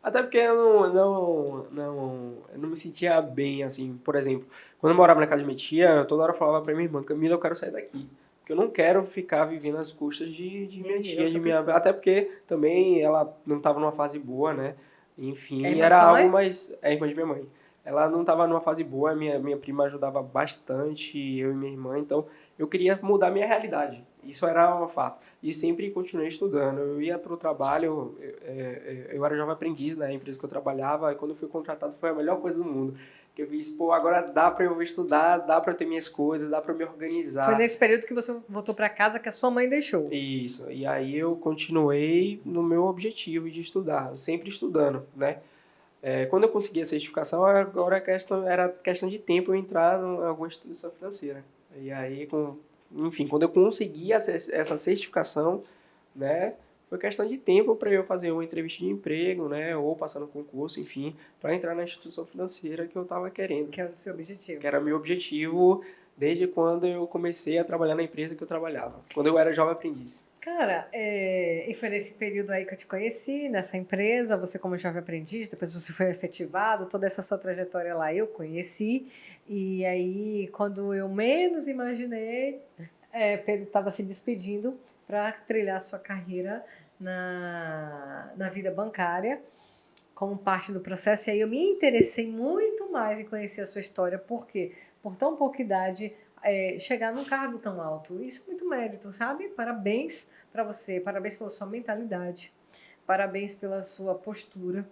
Até porque eu não me sentia bem, assim, por exemplo, quando eu morava na casa de minha tia, eu toda hora falava pra minha irmã, Camila, eu quero sair daqui. Porque eu não quero ficar vivendo às custas de minha tia, até porque também ela não estava numa fase boa, né? Enfim, era algo mais... É a irmã de minha mãe. Ela não estava numa fase boa, minha prima ajudava bastante, eu e minha irmã, então eu queria mudar minha realidade. Isso era um fato. E sempre continuei estudando. Eu ia para o trabalho, eu era jovem aprendiz na empresa que eu trabalhava, e quando eu fui contratado foi a melhor coisa do mundo. Que eu fiz, agora dá para eu estudar, dá para eu ter minhas coisas, dá para eu me organizar. Foi nesse período que você voltou para casa que a sua mãe deixou. Isso. E aí eu continuei no meu objetivo de estudar, sempre estudando, né? Quando eu consegui a certificação, agora era questão de tempo eu entrar em alguma instituição financeira. E aí, quando eu consegui essa certificação, né, foi questão de tempo para eu fazer uma entrevista de emprego, né, ou passar no concurso, enfim, para entrar na instituição financeira que eu estava querendo. Que era o seu objetivo. Que era meu objetivo desde quando eu comecei a trabalhar na empresa que eu trabalhava, quando eu era jovem aprendiz. Cara, e foi nesse período aí que eu te conheci, nessa empresa, você como jovem aprendiz, depois você foi efetivado, toda essa sua trajetória lá eu conheci, e aí quando eu menos imaginei, Pedro estava se despedindo para trilhar sua carreira na vida bancária, como parte do processo, e aí eu me interessei muito mais em conhecer a sua história, porque por tão pouca idade, chegar num cargo tão alto. Isso é muito mérito, sabe? Parabéns para você, parabéns pela sua mentalidade, parabéns pela sua postura,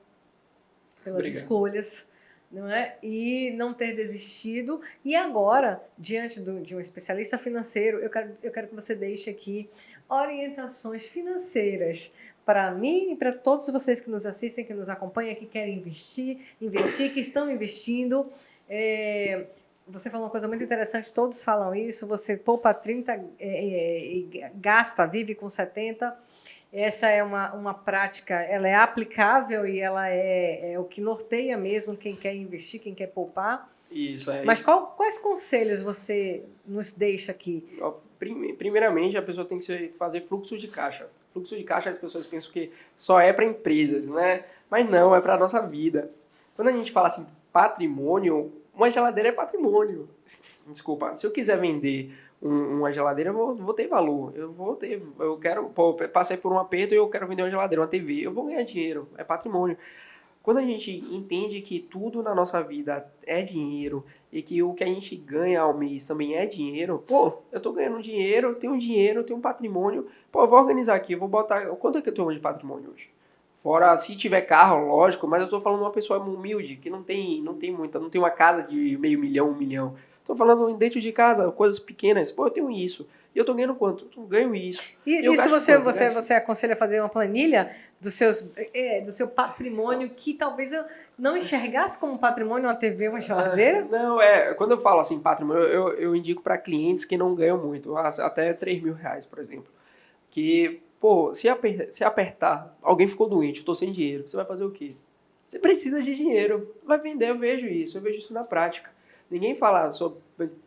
pelas escolhas, não é? E não ter desistido. E agora, diante de um especialista financeiro, eu quero que você deixe aqui orientações financeiras para mim e para todos vocês que nos assistem, que nos acompanham, que querem investir, que estão investindo. Você falou uma coisa muito interessante, todos falam isso, você poupa 30 e gasta, vive com 70. Essa é uma prática, ela é aplicável e ela é o que norteia mesmo quem quer investir, quem quer poupar. Isso, Mas quais conselhos você nos deixa aqui? Primeiramente, a pessoa tem que fazer fluxo de caixa. Fluxo de caixa, as pessoas pensam que só é para empresas, né? Mas não, é para a nossa vida. Quando a gente fala assim, patrimônio, uma geladeira é patrimônio. Desculpa, se eu quiser vender uma geladeira, eu vou ter valor. Eu quero, passei por um aperto e eu quero vender uma geladeira, uma TV, eu vou ganhar dinheiro, é patrimônio. Quando a gente entende que tudo na nossa vida é dinheiro e que o que a gente ganha ao mês também é dinheiro, eu tô ganhando dinheiro, eu tenho um patrimônio, eu vou organizar aqui, eu vou botar, quanto é que eu tenho de patrimônio hoje? Fora, se tiver carro, lógico, mas eu tô falando de uma pessoa humilde, que não tem muita, não tem uma casa de meio milhão, 1 milhão. Estou falando dentro de casa, coisas pequenas. Pô, eu tenho isso. E eu estou ganhando quanto? Eu ganho isso. E eu se gasto quanto? você aconselha a fazer uma planilha do seu patrimônio que talvez eu não enxergasse como patrimônio uma TV, uma geladeira? Não, quando eu falo assim, patrimônio, eu indico para clientes que não ganham muito, até R$ 3.000, por exemplo. Que, pô, se apertar, alguém ficou doente, estou sem dinheiro, você vai fazer o quê? Você precisa de dinheiro, vai vender, eu vejo isso na prática. Ninguém fala sobre...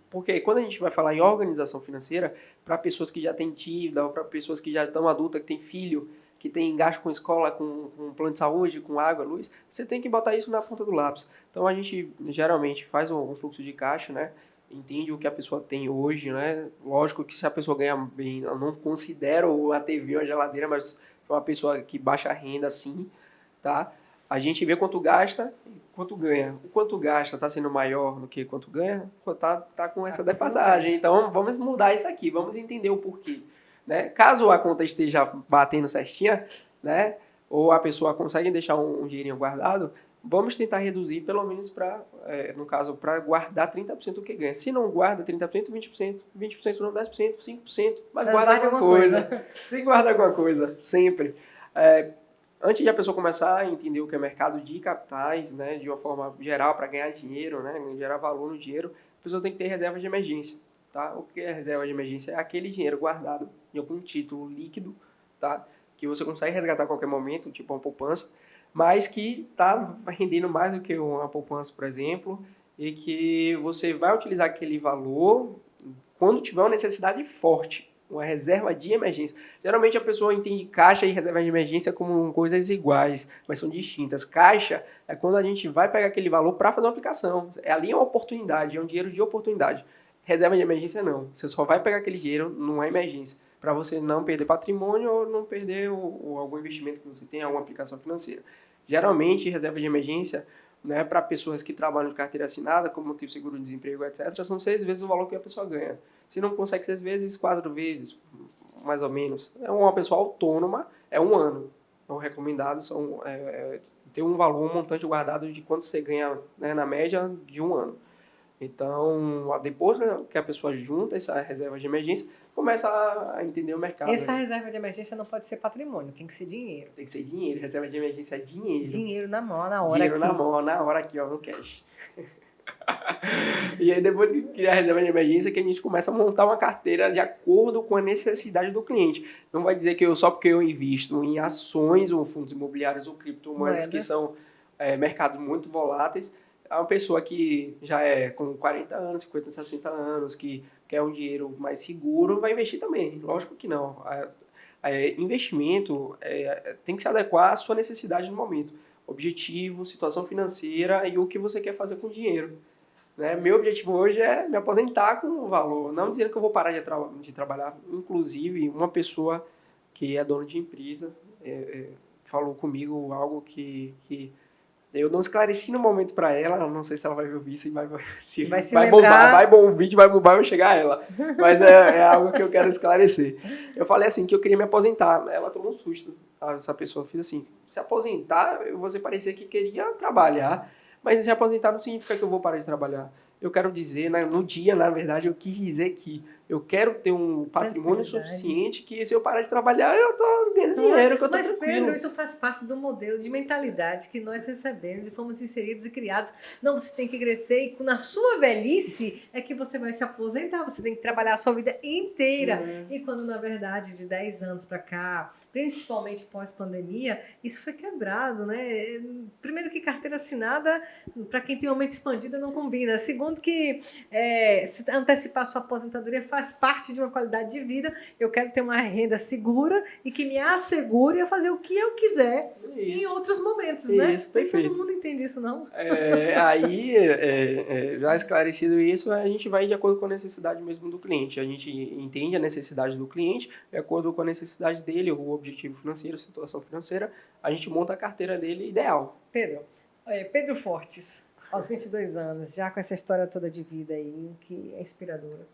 Porque quando a gente vai falar em organização financeira, para pessoas que já têm dívida, ou para pessoas que já estão adultas, que têm filho, que tem gasto com escola, com plano de saúde, com água, luz, você tem que botar isso na ponta do lápis. Então a gente geralmente faz um fluxo de caixa, né? Entende o que a pessoa tem hoje, né? Lógico que se a pessoa ganha bem, eu não considero a TV ou a geladeira, mas é uma pessoa que baixa renda, sim, tá? A gente vê quanto gasta e quanto ganha. O quanto gasta está sendo maior do que quanto ganha, tá com essa defasagem. Então vamos mudar isso aqui, vamos entender o porquê. Né? Caso a conta esteja batendo certinha, né? Ou a pessoa consegue deixar um dinheirinho guardado, vamos tentar reduzir pelo menos no caso, para guardar 30% do que ganha. Se não guarda 30%, 20%, 20% não 10%, 5%, mas guarda alguma coisa. Tem que guardar alguma coisa, sempre. Antes de a pessoa começar a entender o que é mercado de capitais, né, de uma forma geral, para ganhar dinheiro, né, gerar valor no dinheiro, a pessoa tem que ter reserva de emergência. Tá? O que é reserva de emergência? É aquele dinheiro guardado em algum título líquido, tá? Que você consegue resgatar a qualquer momento, tipo uma poupança, mas que está rendendo mais do que uma poupança, por exemplo, e que você vai utilizar aquele valor quando tiver uma necessidade forte, uma reserva de emergência. Geralmente a pessoa entende caixa e reserva de emergência como coisas iguais, mas são distintas. Caixa é quando a gente vai pegar aquele valor para fazer uma aplicação. Ali é uma oportunidade, é um dinheiro de oportunidade. Reserva de emergência não. Você só vai pegar aquele dinheiro numa emergência, para você não perder patrimônio ou não perder algum investimento que você tem, alguma aplicação financeira. Geralmente, reserva de emergência, né, para pessoas que trabalham de carteira assinada, como tem seguro-desemprego, etc., são 6 vezes o valor que a pessoa ganha. Se não consegue 6 vezes, 4 vezes, mais ou menos. É uma pessoa autônoma, é 1 ano. Então, recomendado ter um valor, um montante guardado de quanto você ganha, né, na média de 1 ano. Então, depois que a pessoa junta essa reserva de emergência, começa a entender o mercado. Essa reserva de emergência não pode ser patrimônio, tem que ser dinheiro. Tem que ser dinheiro. Reserva de emergência é dinheiro. Dinheiro na mão, na hora dinheiro aqui. Na mão, na hora aqui, ó, no cash. E aí, depois que cria a reserva de emergência, que a gente começa a montar uma carteira de acordo com a necessidade do cliente. Não vai dizer que só porque eu invisto em ações ou fundos imobiliários ou criptomoedas, que são mercados muito voláteis, a uma pessoa que já é com 40 anos, 50, 60 anos, que quer um dinheiro mais seguro, vai investir também. Lógico que não. Investimento tem que se adequar à sua necessidade no momento. Objetivo, situação financeira e o que você quer fazer com o dinheiro. Né? Meu objetivo hoje é me aposentar com o valor, não dizendo que eu vou parar de trabalhar. Inclusive, uma pessoa que é dona de empresa falou comigo algo que eu não esclareci no momento para ela, não sei se ela vai ouvir isso e vai bombar, o vídeo vai bombar e vai chegar a ela. Mas é algo que eu quero esclarecer. Eu falei assim, que eu queria me aposentar. Ela tomou um susto. Essa pessoa fez assim, se aposentar, você parecia que queria trabalhar, mas se aposentar não significa que eu vou parar de trabalhar. Eu quero dizer, no dia, na verdade, eu quis dizer que eu quero ter um patrimônio suficiente que se eu parar de trabalhar, eu tô ganhando dinheiro, que eu tô tranquilo. Mas, Pedro, isso faz parte do modelo de mentalidade que nós recebemos e fomos inseridos e criados. Não, você tem que crescer e na sua velhice é que você vai se aposentar, você tem que trabalhar a sua vida inteira. E quando, na verdade, de 10 anos para cá, principalmente pós-pandemia, isso foi quebrado, né? Primeiro que carteira assinada, para quem tem uma mente expandida, não combina. Segundo que se antecipar sua aposentadoria faz parte de uma qualidade de vida. Eu quero ter uma renda segura e que me assegure a fazer o que eu quiser em outros momentos, né? Isso, perfeito. Nem todo mundo entende isso, não? Já esclarecido isso, a gente vai de acordo com a necessidade mesmo do cliente. A gente entende a necessidade do cliente, de acordo com a necessidade dele, o objetivo financeiro, a situação financeira, a gente monta a carteira dele ideal. Pedro Fortes, aos 22 anos, já com essa história toda de vida aí, que é inspiradora.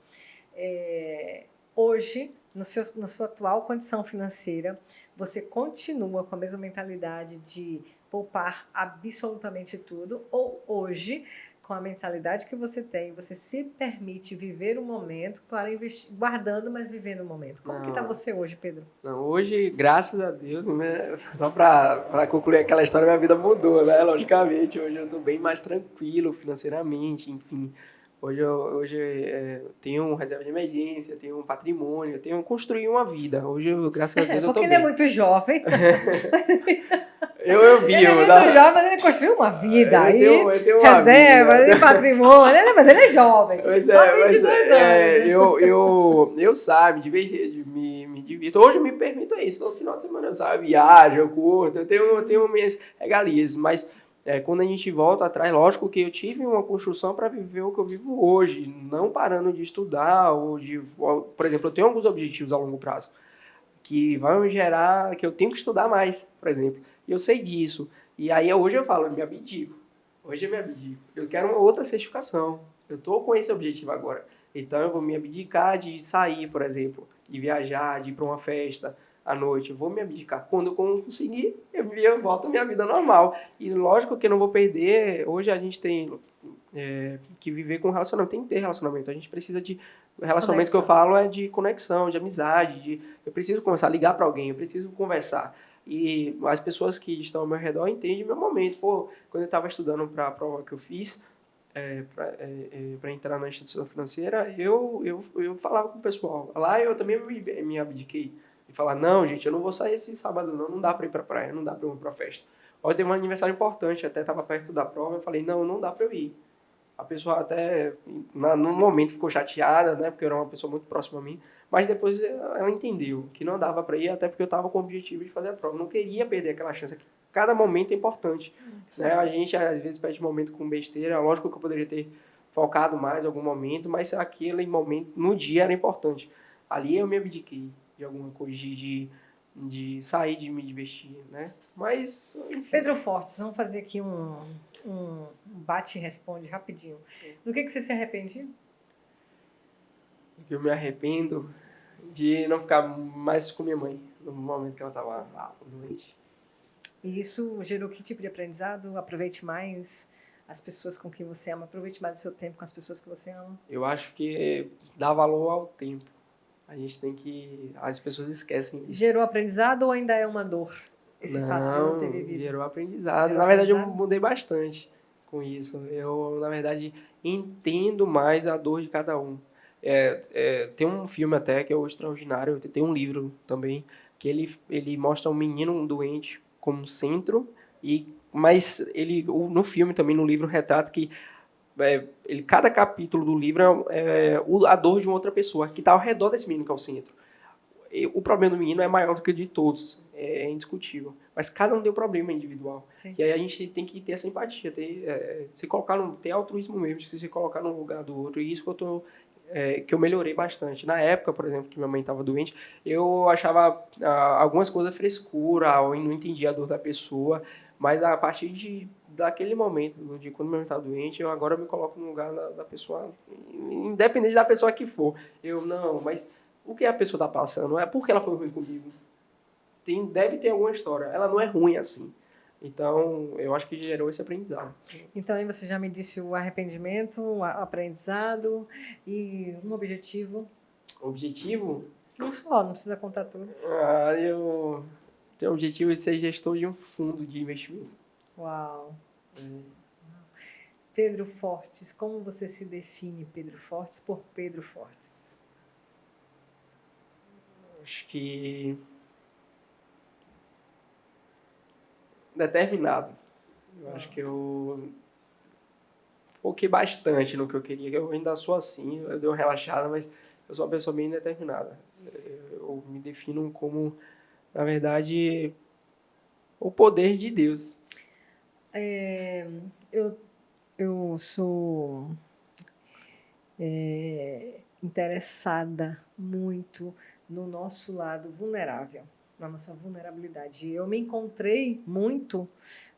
Hoje, na sua atual condição financeira, você continua com a mesma mentalidade de poupar absolutamente tudo? Ou hoje, com a mentalidade que você tem, você se permite viver o momento, claro, guardando, mas vivendo o momento. Como que tá você hoje, Pedro? Não, hoje, graças a Deus, né, só para concluir aquela história, minha vida mudou, né? Logicamente, hoje eu estou bem mais tranquilo financeiramente, enfim. Hoje eu tenho reserva de emergência, tenho um patrimônio, construí uma vida. Hoje, graças a Deus, eu Porque estou ele é bem. muito jovem. Eu vi, Ele é muito jovem, mas ele construiu uma vida. Eu tenho uma reserva, vida. e patrimônio. Mas ele é jovem. Mas Só 22 anos. eu sabe, me divirto. Hoje eu me permito isso. No final de semana eu sabe, viajo, eu curto, eu tenho minhas regalias. Mas quando a gente volta atrás, lógico que eu tive uma construção para viver o que eu vivo hoje. Não parando de estudar, por exemplo, eu tenho alguns objetivos a longo prazo que vão gerar, que eu tenho que estudar mais, por exemplo. E eu sei disso. E aí hoje eu falo, eu me abdico. Hoje eu me abdico. Eu quero uma outra certificação. Eu estou com esse objetivo agora. Então eu vou me abdicar de sair, por exemplo, de viajar, de ir para uma festa à noite. Eu vou me abdicar. Quando eu conseguir, eu volto à minha vida normal. E lógico que eu não vou perder. Hoje a gente tem que viver com relacionamento. Tem que ter relacionamento. A gente precisa de... Relacionamento que eu falo é de conexão, de amizade. Eu preciso começar a ligar para alguém, eu preciso conversar. E as pessoas que estão ao meu redor entendem o meu momento. Pô, quando eu estava estudando para a prova que eu fiz, para entrar na instituição financeira, eu falava com o pessoal. Lá eu também me abdiquei. E falar, não, gente, eu não vou sair esse sábado, não dá para ir para praia, não dá para ir para festa. Hoje teve um aniversário importante, até estava perto da prova, eu falei, não dá para eu ir. A pessoa até, no momento, ficou chateada, né? Porque eu era uma pessoa muito próxima a mim. Mas depois ela entendeu que não dava para ir, até porque eu estava com o objetivo de fazer a prova. Eu não queria perder aquela chance. Cada momento é importante. Né? A gente, às vezes, perde momento com besteira. Lógico que eu poderia ter focado mais em algum momento, mas aquele momento, no dia, era importante. Ali eu me abdiquei de alguma coisa, de sair, de me divertir, né? Mas, enfim. Pedro Fortes, vamos fazer aqui um bate e responde rapidinho. Do que você se arrepende? Do que eu me arrependo de não ficar mais com minha mãe no momento que ela estava doente. E isso gerou que tipo de aprendizado? Aproveite mais as pessoas com quem você ama, aproveite mais o seu tempo com as pessoas que você ama. Eu acho que dá valor ao tempo. A gente tem que... As pessoas esquecem disso. Gerou aprendizado ou ainda é uma dor? Esse fato de não ter vivido? Gerou aprendizado. Na verdade, eu mudei bastante com isso. Eu, na verdade, entendo mais a dor de cada um. Tem um filme até que é o Extraordinário, tem um livro também, que ele mostra um menino doente como centro, mas no filme também, no livro, retrata que cada capítulo do livro é a dor de uma outra pessoa, que está ao redor desse menino que é o centro. O problema do menino é maior do que o de todos, é indiscutível. Mas cada um tem um problema individual. Sim. E aí a gente tem que ter essa empatia, ter altruísmo mesmo, se colocar no lugar do outro. E isso que eu melhorei bastante. Na época, por exemplo, que minha mãe estava doente, eu achava algumas coisas frescura, eu não entendia a dor da pessoa, mas a partir daquele momento, de quando minha mãe estava doente, eu agora me coloco no lugar da pessoa, independente da pessoa que for. Mas o que a pessoa está passando? É porque ela foi ruim comigo. Deve ter alguma história. Ela não é ruim assim. Então, eu acho que gerou esse aprendizado. Então, aí você já me disse o arrependimento, o aprendizado e um objetivo. Objetivo? Um só, não precisa contar todos. Eu tenho o objetivo de ser gestor de um fundo de investimento. Uau! Pedro Fortes, como você se define, Pedro Fortes, por Pedro Fortes? Acho que... determinado. Eu acho que eu foquei bastante no que eu queria. Eu ainda sou assim, eu dei uma relaxada, mas eu sou uma pessoa bem determinada. Eu me defino como, na verdade, o poder de Deus. Eu sou interessada muito no nosso lado vulnerável, na nossa vulnerabilidade. Eu me encontrei muito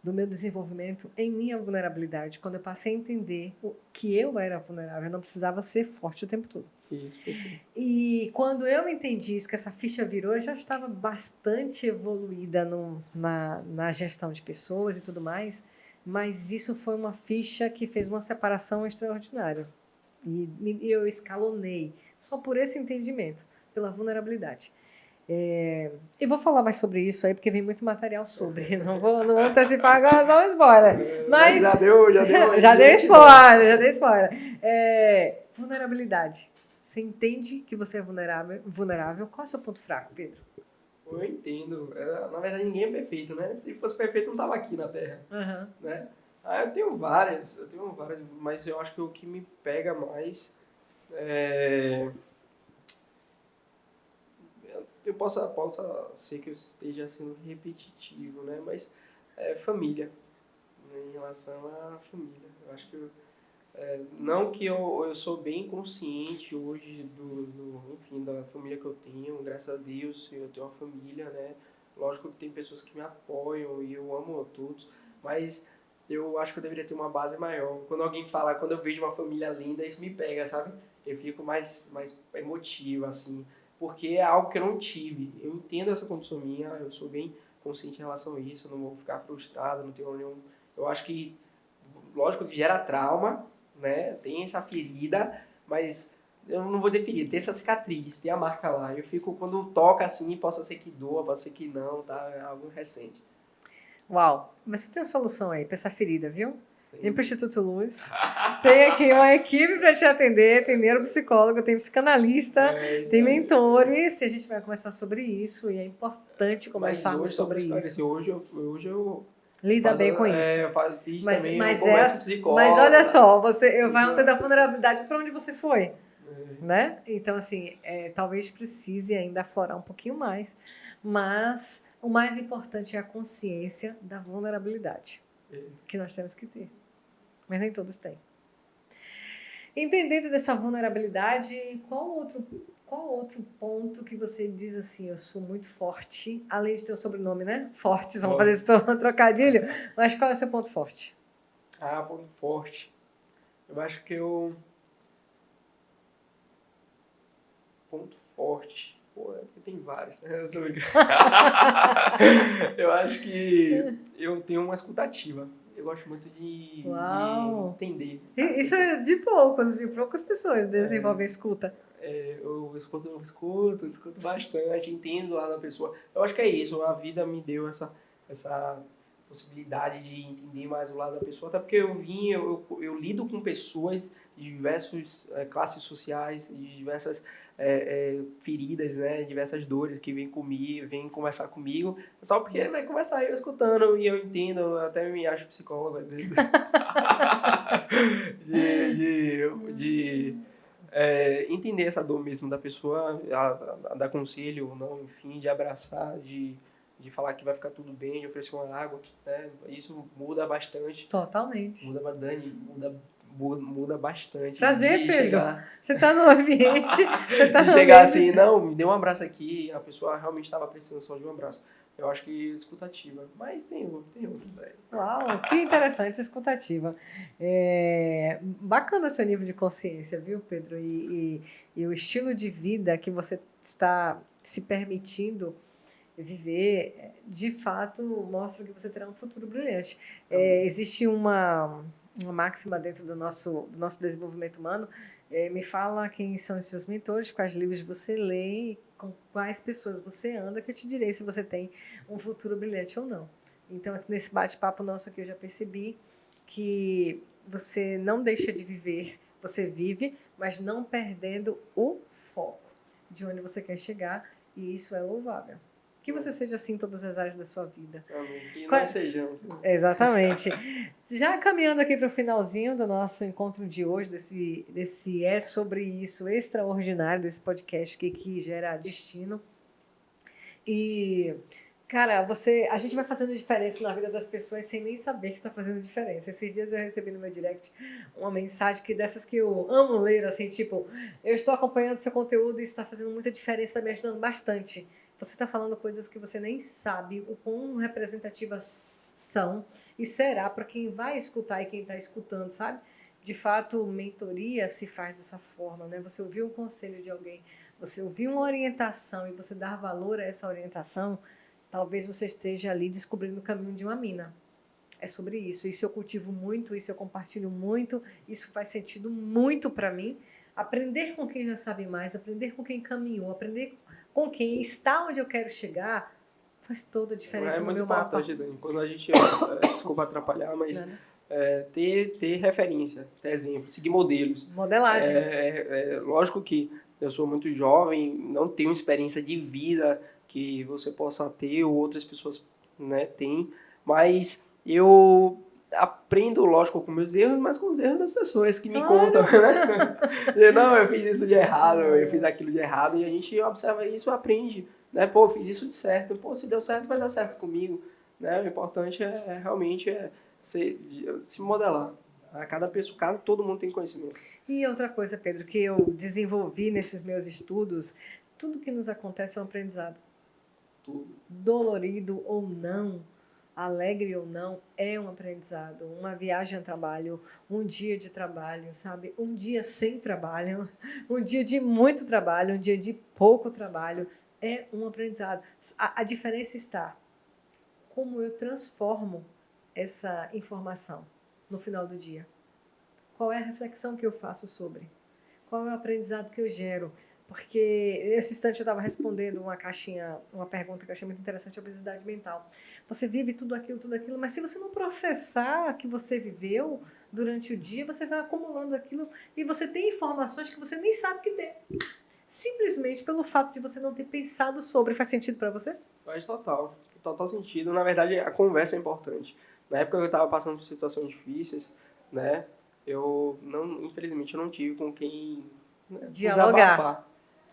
do meu desenvolvimento em minha vulnerabilidade, quando eu passei a entender que eu era vulnerável, eu não precisava ser forte o tempo todo. Isso. E quando eu entendi isso, que essa ficha virou, eu já estava bastante evoluída na gestão de pessoas e tudo mais, Mas isso foi uma ficha que fez uma separação extraordinária. E eu escalonei, só por esse entendimento, pela vulnerabilidade. E vou falar mais sobre isso aí, porque vem muito material sobre. Não vou antecipar agora, só um spoiler. Mas Já deu. já dei spoiler. Vulnerabilidade. Você entende que você é vulnerável? Qual é o seu ponto fraco, Pedro? Eu entendo. Na verdade, ninguém é perfeito, né? Se fosse perfeito, não tava aqui na Terra, né? Eu tenho várias, mas eu acho que o que me pega mais eu possa ser que eu esteja sendo repetitivo, né? Mas família, né? Em relação à família. Eu acho que não que eu sou bem consciente hoje enfim, da família que eu tenho, graças a Deus eu tenho uma família, né? Lógico que tem pessoas que me apoiam e eu amo a todos, mas eu acho que eu deveria ter uma base maior. Quando eu vejo uma família linda, isso me pega, sabe? Eu fico mais emotivo, assim, porque é algo que eu não tive. Eu entendo essa condição minha, eu sou bem consciente em relação a isso, eu não vou ficar frustrado, não tenho nenhum... Eu acho que, lógico que gera trauma, né? Tem essa ferida, mas eu não vou ter ferida, tem essa cicatriz, tem a marca lá. Eu fico, quando toca assim, possa ser que doa, pode ser que não, tá? É algo recente. Uau, mas você tem a solução aí para essa ferida, viu? Vem para o Instituto Luz. Tem aqui uma equipe para te atender, tem neuropsicólogo, tem psicanalista, tem mentores. E a gente vai conversar sobre isso e é importante conversarmos sobre isso. Hoje eu lida bem com isso. Eu fiz também, eu converso psicólogo. Mas olha só, eu vai ontem da vulnerabilidade para onde você foi, né? Então assim, talvez precise ainda aflorar um pouquinho mais, mas o mais importante é a consciência da vulnerabilidade que nós temos que ter, mas nem todos têm. Entendendo dessa vulnerabilidade, qual outro ponto que você diz assim, eu sou muito forte, além de ter o sobrenome, né? Fortes, vamos fazer esse trocadilho, mas qual é o seu ponto forte? Ponto forte. Eu acho que ponto forte. Porque tem vários, né? Eu tô brincando. Eu acho que eu tenho uma escutativa. Eu gosto muito de entender. Isso é de poucos, viu? Poucas pessoas desenvolvem escuta. Eu escuto bastante, entendo lá da pessoa. Eu acho que é isso, a vida me deu essa possibilidade de entender mais o lado da pessoa, até porque eu lido com pessoas de diversas classes sociais, de diversas feridas, né, diversas dores que vêm comigo, vêm conversar comigo, só porque vai conversar eu escutando e eu entendo, eu até me acho psicólogo às vezes. de entender essa dor mesmo da pessoa, a dar conselho ou não, enfim, de abraçar, de falar que vai ficar tudo bem, de oferecer uma água, né? Isso muda bastante. Totalmente. Muda bastante. Prazer, Pedro. Você está no ambiente. Chegar assim, não, me dê um abraço aqui, a pessoa realmente estava precisando só de um abraço. Eu acho que escutativa, mas tem outros aí. Uau, que interessante, escutativa. Bacana seu nível de consciência, viu, Pedro? E o estilo de vida que você está se permitindo viver, de fato, mostra que você terá um futuro brilhante. Existe uma máxima dentro do nosso desenvolvimento humano. Me fala quem são os seus mentores, quais livros você lê, com quais pessoas você anda, que eu te direi se você tem um futuro brilhante ou não. Então, nesse bate-papo nosso aqui, eu já percebi que você não deixa de viver, você vive, mas não perdendo o foco de onde você quer chegar, e isso é louvável. Que você seja assim em todas as áreas da sua vida. Amém. Que nós sejamos. Exatamente. Já caminhando aqui para o finalzinho do nosso encontro de hoje, desse É Sobre Isso extraordinário, desse podcast que gera destino. E, cara, a gente vai fazendo diferença na vida das pessoas sem nem saber que está fazendo diferença. Esses dias eu recebi no meu direct uma mensagem dessas que eu amo ler, assim, tipo, eu estou acompanhando seu conteúdo e isso está fazendo muita diferença, está me ajudando bastante. Você está falando coisas que você nem sabe o quão representativas são e será para quem vai escutar e quem está escutando, sabe? De fato, mentoria se faz dessa forma, né? Você ouviu um conselho de alguém, você ouviu uma orientação e você dar valor a essa orientação, talvez você esteja ali descobrindo o caminho de uma mina. é sobre isso. Isso eu cultivo muito, isso eu compartilho muito, isso faz sentido muito para mim. Aprender com quem já sabe mais, aprender com quem caminhou, aprender com quem está onde eu quero chegar, faz toda a diferença É no muito meu mapa. importante, Dani, quando a gente, desculpa atrapalhar, mas Nada. ter referência, ter exemplo, seguir modelos. Modelagem. Lógico que eu sou muito jovem, não tenho experiência de vida que você possa ter ou outras pessoas, né, têm, mas eu aprendo, lógico, com meus erros, mas com os erros das pessoas que me contam, né? Não, eu fiz isso de errado, eu fiz aquilo de errado, e a gente observa isso e aprende, né? Pô, eu fiz isso de certo, pô, se deu certo, vai dar certo comigo, né? O importante realmente se modelar. A cada pessoa, todo mundo tem conhecimento. E outra coisa, Pedro, que eu desenvolvi nesses meus estudos, tudo que nos acontece é um aprendizado. Tudo. Dolorido ou não, alegre ou não, é um aprendizado. Uma viagem a trabalho, um dia de trabalho, sabe? Um dia sem trabalho, um dia de muito trabalho, um dia de pouco trabalho, é um aprendizado. A diferença está como eu transformo essa informação no final do dia. Qual é a reflexão que eu faço sobre? Qual é o aprendizado que eu gero? Porque nesse instante eu estava respondendo uma pergunta que eu achei muito interessante, a obesidade mental. Você vive tudo aquilo, mas se você não processar o que você viveu durante o dia, você vai acumulando aquilo e você tem informações que você nem sabe que tem. Simplesmente pelo fato de você não ter pensado sobre. Faz sentido para você? Faz total sentido. Na verdade, a conversa é importante. Na época que eu estava passando por situações difíceis, né, infelizmente, eu não tive com quem, né, desabafar,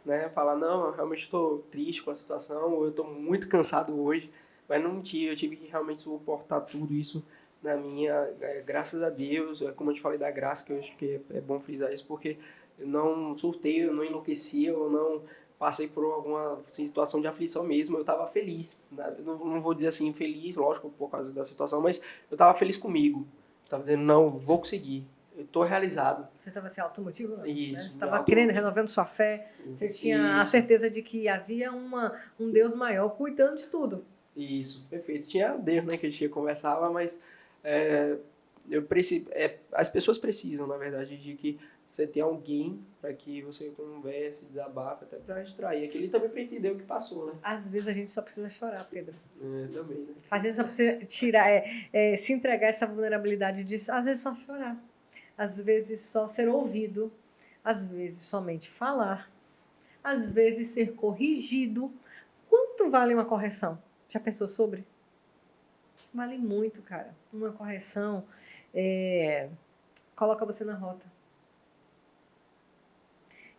né, falar, não, eu realmente estou triste com a situação, ou eu estou muito cansado hoje, mas não tive, eu tive que realmente suportar tudo isso na minha, graças a Deus, como eu te falei da graça, que eu acho que é bom frisar isso, porque eu não surtei, eu não enlouqueci, eu não passei por alguma situação de aflição mesmo, eu estava feliz, né? Eu não vou dizer assim feliz, lógico, por causa da situação, mas eu estava feliz comigo, estava dizendo, não, vou conseguir, eu estou realizado. Você estava se automotivando? Isso. Né? Você estava querendo, renovando sua fé, você tinha a certeza de que havia um Deus maior cuidando de tudo. Isso, perfeito. Tinha Deus, né, que a gente conversava, mas as pessoas precisam, na verdade, de que você tenha alguém para que você converse, desabafe, até para distrair. Aquele também para entender o que passou, né? Às vezes a gente só precisa chorar, Pedro. Também, né? Às vezes só precisa se entregar essa vulnerabilidade disso. Às vezes só chorar. Às vezes só ser ouvido. Às vezes somente falar. Às vezes ser corrigido. Quanto vale uma correção? Já pensou sobre? Vale muito, cara. Uma correção coloca você na rota.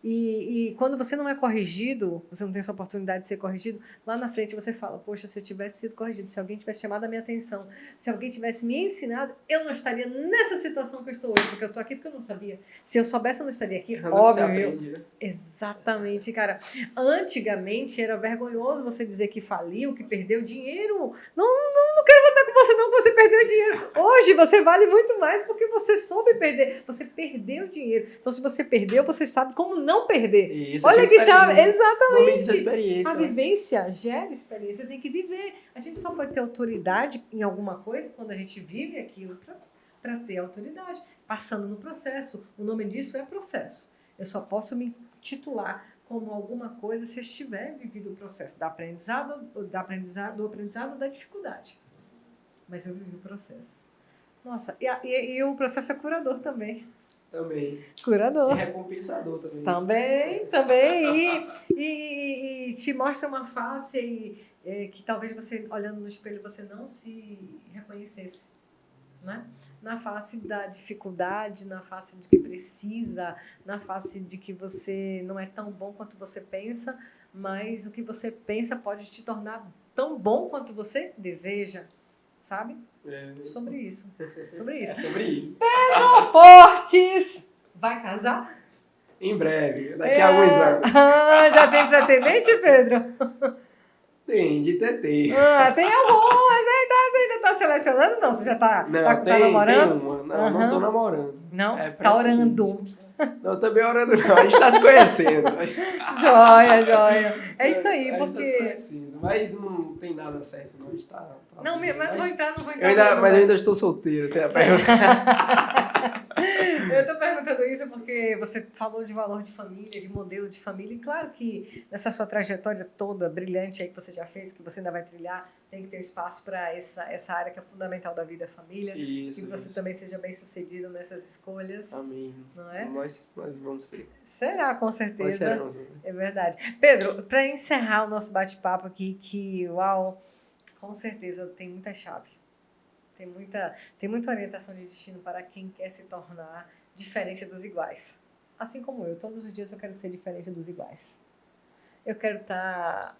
E quando você não é corrigido, você não tem essa oportunidade de ser corrigido, lá na frente você fala, poxa, se eu tivesse sido corrigido, se alguém tivesse chamado a minha atenção, se alguém tivesse me ensinado, eu não estaria nessa situação que eu estou hoje, porque eu estou aqui porque eu não sabia. Se eu soubesse, eu não estaria aqui, óbvio. Exatamente, cara. Antigamente era vergonhoso você dizer que faliu, que perdeu dinheiro. Não quero votar com você não, que você perdeu dinheiro. Hoje você vale muito mais porque você soube perder. Você perdeu dinheiro. Então se você perdeu, você sabe como não perder. Isso, olha que chave. Exatamente. Experiência, a vivência gera experiência, você tem que viver. A gente só pode ter autoridade em alguma coisa quando a gente vive aquilo para ter autoridade. Passando no processo. O nome disso é processo. Eu só posso me titular como alguma coisa se eu estiver vivido o processo do aprendizado da dificuldade. Mas eu vivi o processo. Nossa, e o processo é curador também. Também. Curador. E recompensador também. Também. E te mostra uma face que talvez você, olhando no espelho, você não se reconhecesse. Né? Na face da dificuldade, na face de que precisa, na face de que você não é tão bom quanto você pensa, mas o que você pensa pode te tornar tão bom quanto você deseja. Sabe? Sobre isso. Sobre isso. Pedro Fortes vai casar? Em breve, daqui a alguns anos. Já tem pretendente, Pedro? Tem, de TT. Tem amor, mas você ainda tá selecionando? Não, você já tá namorando? Tem uma. Não tô namorando. Não? Tá orando. Não, também orando não, a gente está se conhecendo. Joia, joia. É isso aí, A gente tá se porque... conhecendo, mas não tem nada certo, não. A gente tá Não, bem, mas não vou entrar mas eu ainda estou solteiro, você é a pergunta. Eu estou perguntando isso porque você falou de valor de família, de modelo de família, e claro que nessa sua trajetória toda brilhante aí que você já fez, que você ainda vai trilhar, tem que ter espaço para essa área que é fundamental da vida, a família. Isso, que você isso. também seja bem sucedido nessas escolhas. Amém. Não é? Nós vamos ser. Será, com Nós certeza. seremos. É verdade. Pedro, para encerrar o nosso bate-papo aqui, que, uau, com certeza tem muita chave. Tem muita orientação de destino para quem quer se tornar diferente dos iguais. Assim como eu, todos os dias eu quero ser diferente dos iguais. Eu quero estar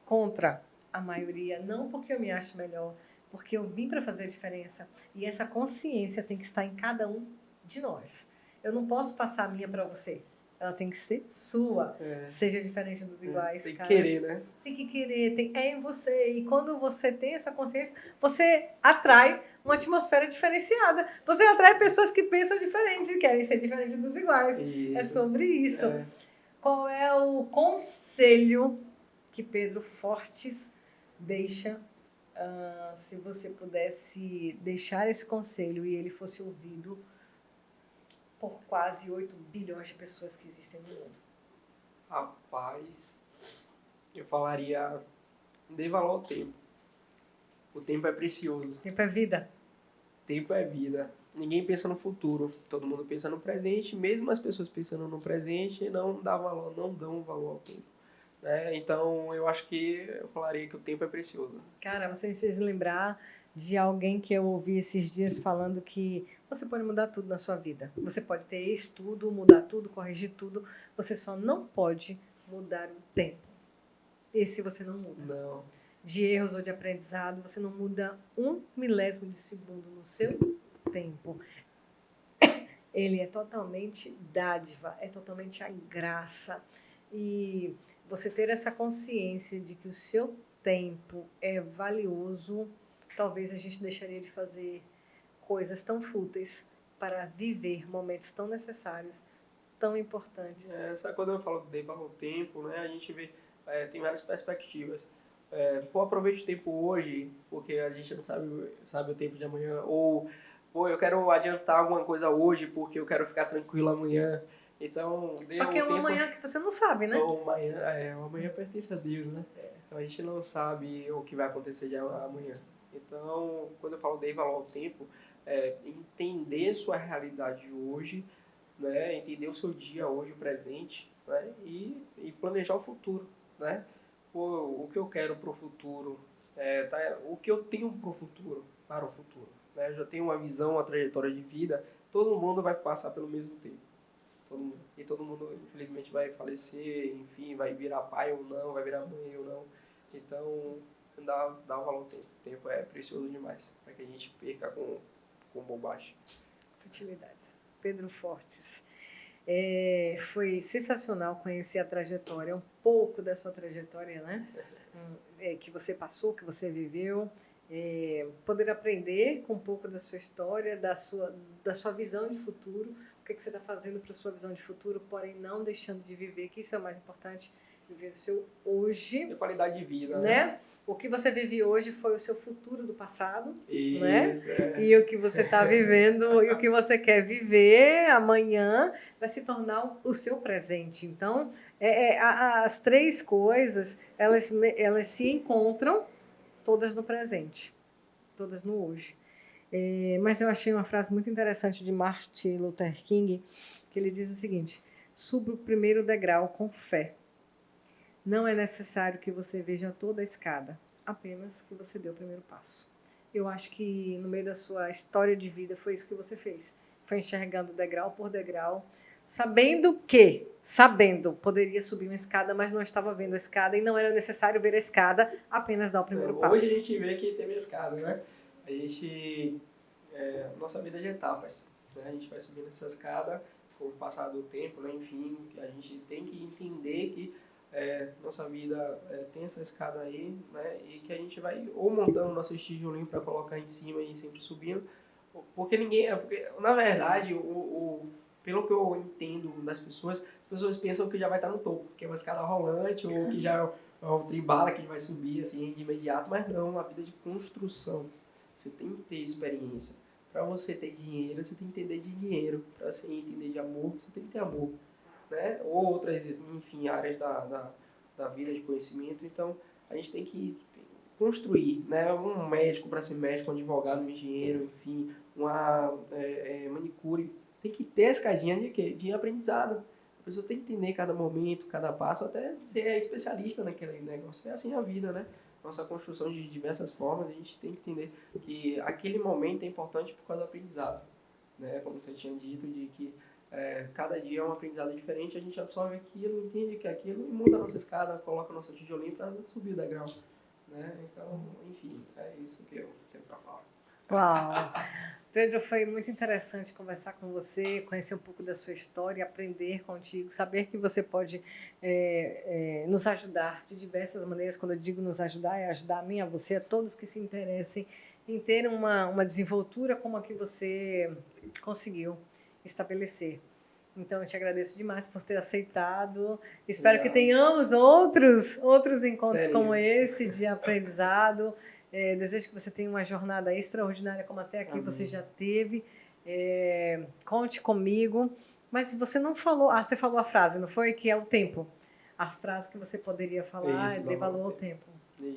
contra a maioria, não porque eu me acho melhor, porque eu vim para fazer a diferença. E essa consciência tem que estar em cada um de nós. Eu não posso passar a minha para você. Ela tem que ser sua. Seja diferente dos iguais. Tem que cara. querer, né? Tem que querer, é em você. E quando você tem essa consciência, você atrai uma atmosfera diferenciada. Você atrai pessoas que pensam diferente e querem ser diferentes dos iguais. Isso. É sobre isso. Qual é o conselho que Pedro Fortes deixa, se você pudesse deixar esse conselho e ele fosse ouvido por quase 8 bilhões de pessoas que existem no mundo? Rapaz, eu falaria, dê valor ao tempo. O tempo é precioso. O tempo é vida. Tempo é vida. Ninguém pensa no futuro. Todo mundo pensa no presente. Mesmo as pessoas pensando no presente não dão valor ao tempo. Então, eu acho que eu falaria que o tempo é precioso. Cara, você precisa lembrar de alguém que eu ouvi esses dias falando que você pode mudar tudo na sua vida. Você pode ter estudo, mudar tudo, corrigir tudo. Você só não pode mudar o tempo. Esse você não muda. Não. De erros ou de aprendizado, você não muda 1 milésimo de segundo no seu tempo. Ele é totalmente dádiva, é totalmente a graça. E você ter essa consciência de que o seu tempo é valioso, talvez a gente deixaria de fazer coisas tão fúteis para viver momentos tão necessários, tão importantes. Sabe quando eu falo de valor ao tempo, né? A gente vê, tem várias perspectivas. Aproveite o tempo hoje, porque a gente não sabe o tempo de amanhã. Ou, eu quero adiantar alguma coisa hoje, porque eu quero ficar tranquilo amanhã. Então, só que é um amanhã que você não sabe, né? O amanhã pertence a Deus, né? Então a gente não sabe o que vai acontecer de amanhã. Então, quando eu falo dei valor ao tempo, entender sua realidade hoje, né? Entender o seu dia hoje, o presente, né? E planejar o futuro, né? O que eu quero para o futuro, o que eu tenho para o futuro, né? Eu já tenho uma visão, uma trajetória de vida. Todo mundo vai passar pelo mesmo tempo. E todo mundo, infelizmente, vai falecer, enfim, vai virar pai ou não, vai virar mãe ou não. Então, dá valor ao tempo. O tempo é precioso demais, para que a gente perca com bobagem. Futilidades. Pedro Fortes. Foi sensacional conhecer a trajetória, um pouco da sua trajetória, né? Que você passou, que você viveu. Poder aprender com um pouco da sua história, da sua visão de futuro, o que você está fazendo para a sua visão de futuro, porém não deixando de viver, que isso é o mais importante, viver o seu hoje. E qualidade de vida, né? O que você vive hoje foi o seu futuro do passado, isso, né? E o que você está vivendo e o que você quer viver amanhã vai se tornar o seu presente. Então, as 3 coisas, elas se encontram todas no presente, todas no hoje. Mas eu achei uma frase muito interessante de Martin Luther King, que ele diz o seguinte: suba o primeiro degrau com fé. Não é necessário que você veja toda a escada, apenas que você dê o primeiro passo. Eu acho que no meio da sua história de vida foi isso que você fez. Foi enxergando degrau por degrau, sabendo, poderia subir uma escada, mas não estava vendo a escada e não era necessário ver a escada, apenas dar o primeiro passo. Hoje a gente vê que teve a escada, né? Nossa vida é de etapas, né? A gente vai subindo essa escada com o passar do tempo, né? Enfim, a gente tem que entender que nossa vida tem essa escada aí, né? E que a gente vai ou montando nosso tijolinho para colocar em cima e sempre subindo, porque na verdade, pelo que eu entendo das pessoas, as pessoas pensam que já vai estar no topo, que é uma escada rolante ou que já é um trem-bala que vai subir assim de imediato, mas não, a vida de construção. Você tem que ter experiência. Para você ter dinheiro, você tem que entender de dinheiro. Para você entender de amor, você tem que ter amor. Né? Ou outras, enfim, áreas da vida de conhecimento. Então, a gente tem que construir, né? Um médico para ser médico, um advogado, um engenheiro, enfim, uma manicure. Tem que ter a escadinha de quê? De aprendizado. A pessoa tem que entender cada momento, cada passo, até ser especialista naquele negócio. É assim a vida, né? Nossa construção de diversas formas, a gente tem que entender que aquele momento é importante por causa do aprendizado. Né? Como você tinha dito, de que cada dia é um aprendizado diferente, a gente absorve aquilo, entende que é aquilo e muda a nossa escada, coloca a nossa tijolinha para subir o degrau. Né? Então, enfim, é isso que eu tenho para falar. Uau! Pedro, foi muito interessante conversar com você, conhecer um pouco da sua história, aprender contigo, saber que você pode nos ajudar de diversas maneiras. Quando eu digo nos ajudar, é ajudar a mim, a você, a todos que se interessem em ter uma desenvoltura como a que você conseguiu estabelecer. Então, eu te agradeço demais por ter aceitado. Espero que tenhamos outros encontros como esse de aprendizado. Desejo que você tenha uma jornada extraordinária como até aqui você já teve. Conte comigo. Mas você não falou... você falou a frase, não foi? Que é o tempo. As frases que você poderia falar, dê valor ao tempo.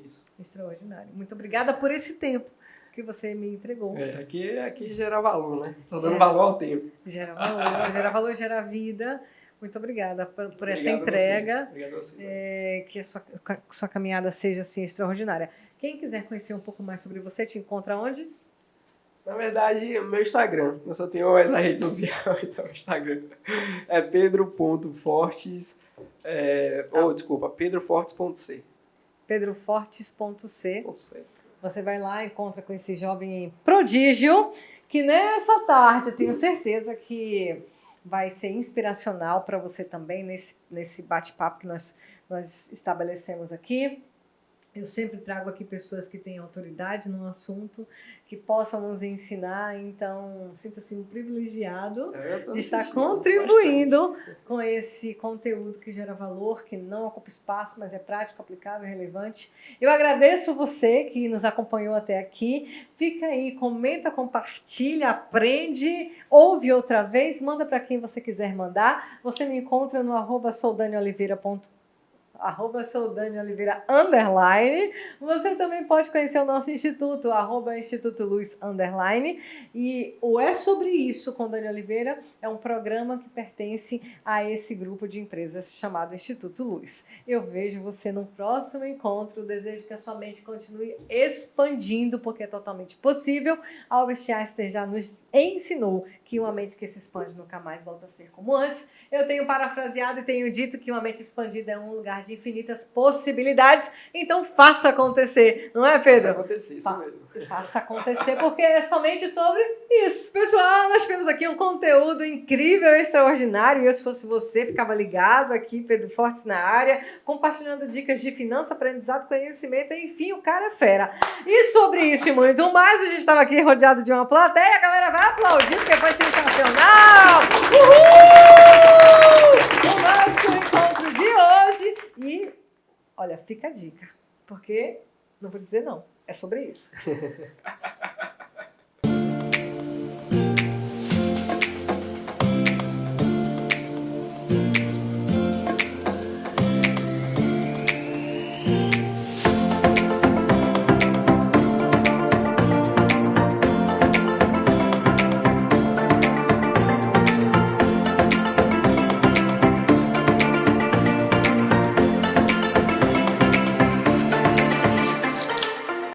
Isso. Extraordinário. Muito obrigada por esse tempo que você me entregou. Aqui gera valor, né? Estou dando valor ao tempo. Gera valor, gera vida. Muito obrigada por essa entrega. Obrigado a você. Que a sua caminhada seja assim extraordinária. Quem quiser conhecer um pouco mais sobre você, te encontra onde? Na verdade, o meu Instagram. Eu só tenho essa rede social, então o Instagram é pedro.fortes. pedrofortes.c. pedrofortes.c. Você vai lá, encontra com esse jovem prodígio, que nessa tarde eu tenho certeza que vai ser inspiracional para você também nesse bate-papo que nós estabelecemos aqui. Eu sempre trago aqui pessoas que têm autoridade no assunto, que possam nos ensinar, então sinta-se um privilegiado de estar contribuindo com esse conteúdo que gera valor, que não ocupa espaço, mas é prático, aplicável e relevante. Eu agradeço você que nos acompanhou até aqui. Fica aí, comenta, compartilha, aprende, ouve outra vez, manda para quem você quiser mandar. Você me encontra no @soldanioliveira.com. @soldanioliveira_. Você também pode conhecer o nosso instituto, @Instituto Luz_. E o É Sobre Isso com Dani Oliveira é um programa que pertence a esse grupo de empresas chamado Instituto Luz. Eu vejo você no próximo encontro. Desejo que a sua mente continue expandindo, porque é totalmente possível. Albert Einstein já nos ensinou que uma mente que se expande nunca mais volta a ser como antes. Eu tenho parafraseado e tenho dito que uma mente expandida é um lugar de infinitas possibilidades. Então faça acontecer, não é, Pedro? Faça acontecer, isso mesmo. Faça acontecer, porque é somente sobre isso. Pessoal, nós tivemos aqui um conteúdo incrível, extraordinário. E eu, se fosse você, ficava ligado aqui, Pedro Fortes na área, compartilhando dicas de finança, aprendizado, conhecimento, enfim, o cara é fera. E sobre isso e muito mais, a gente estava aqui rodeado de uma plateia, a galera vai aplaudir, porque foi sensacional! Uhul! O nosso encontro de hoje. E, olha, fica a dica, porque não vou dizer não, é sobre isso.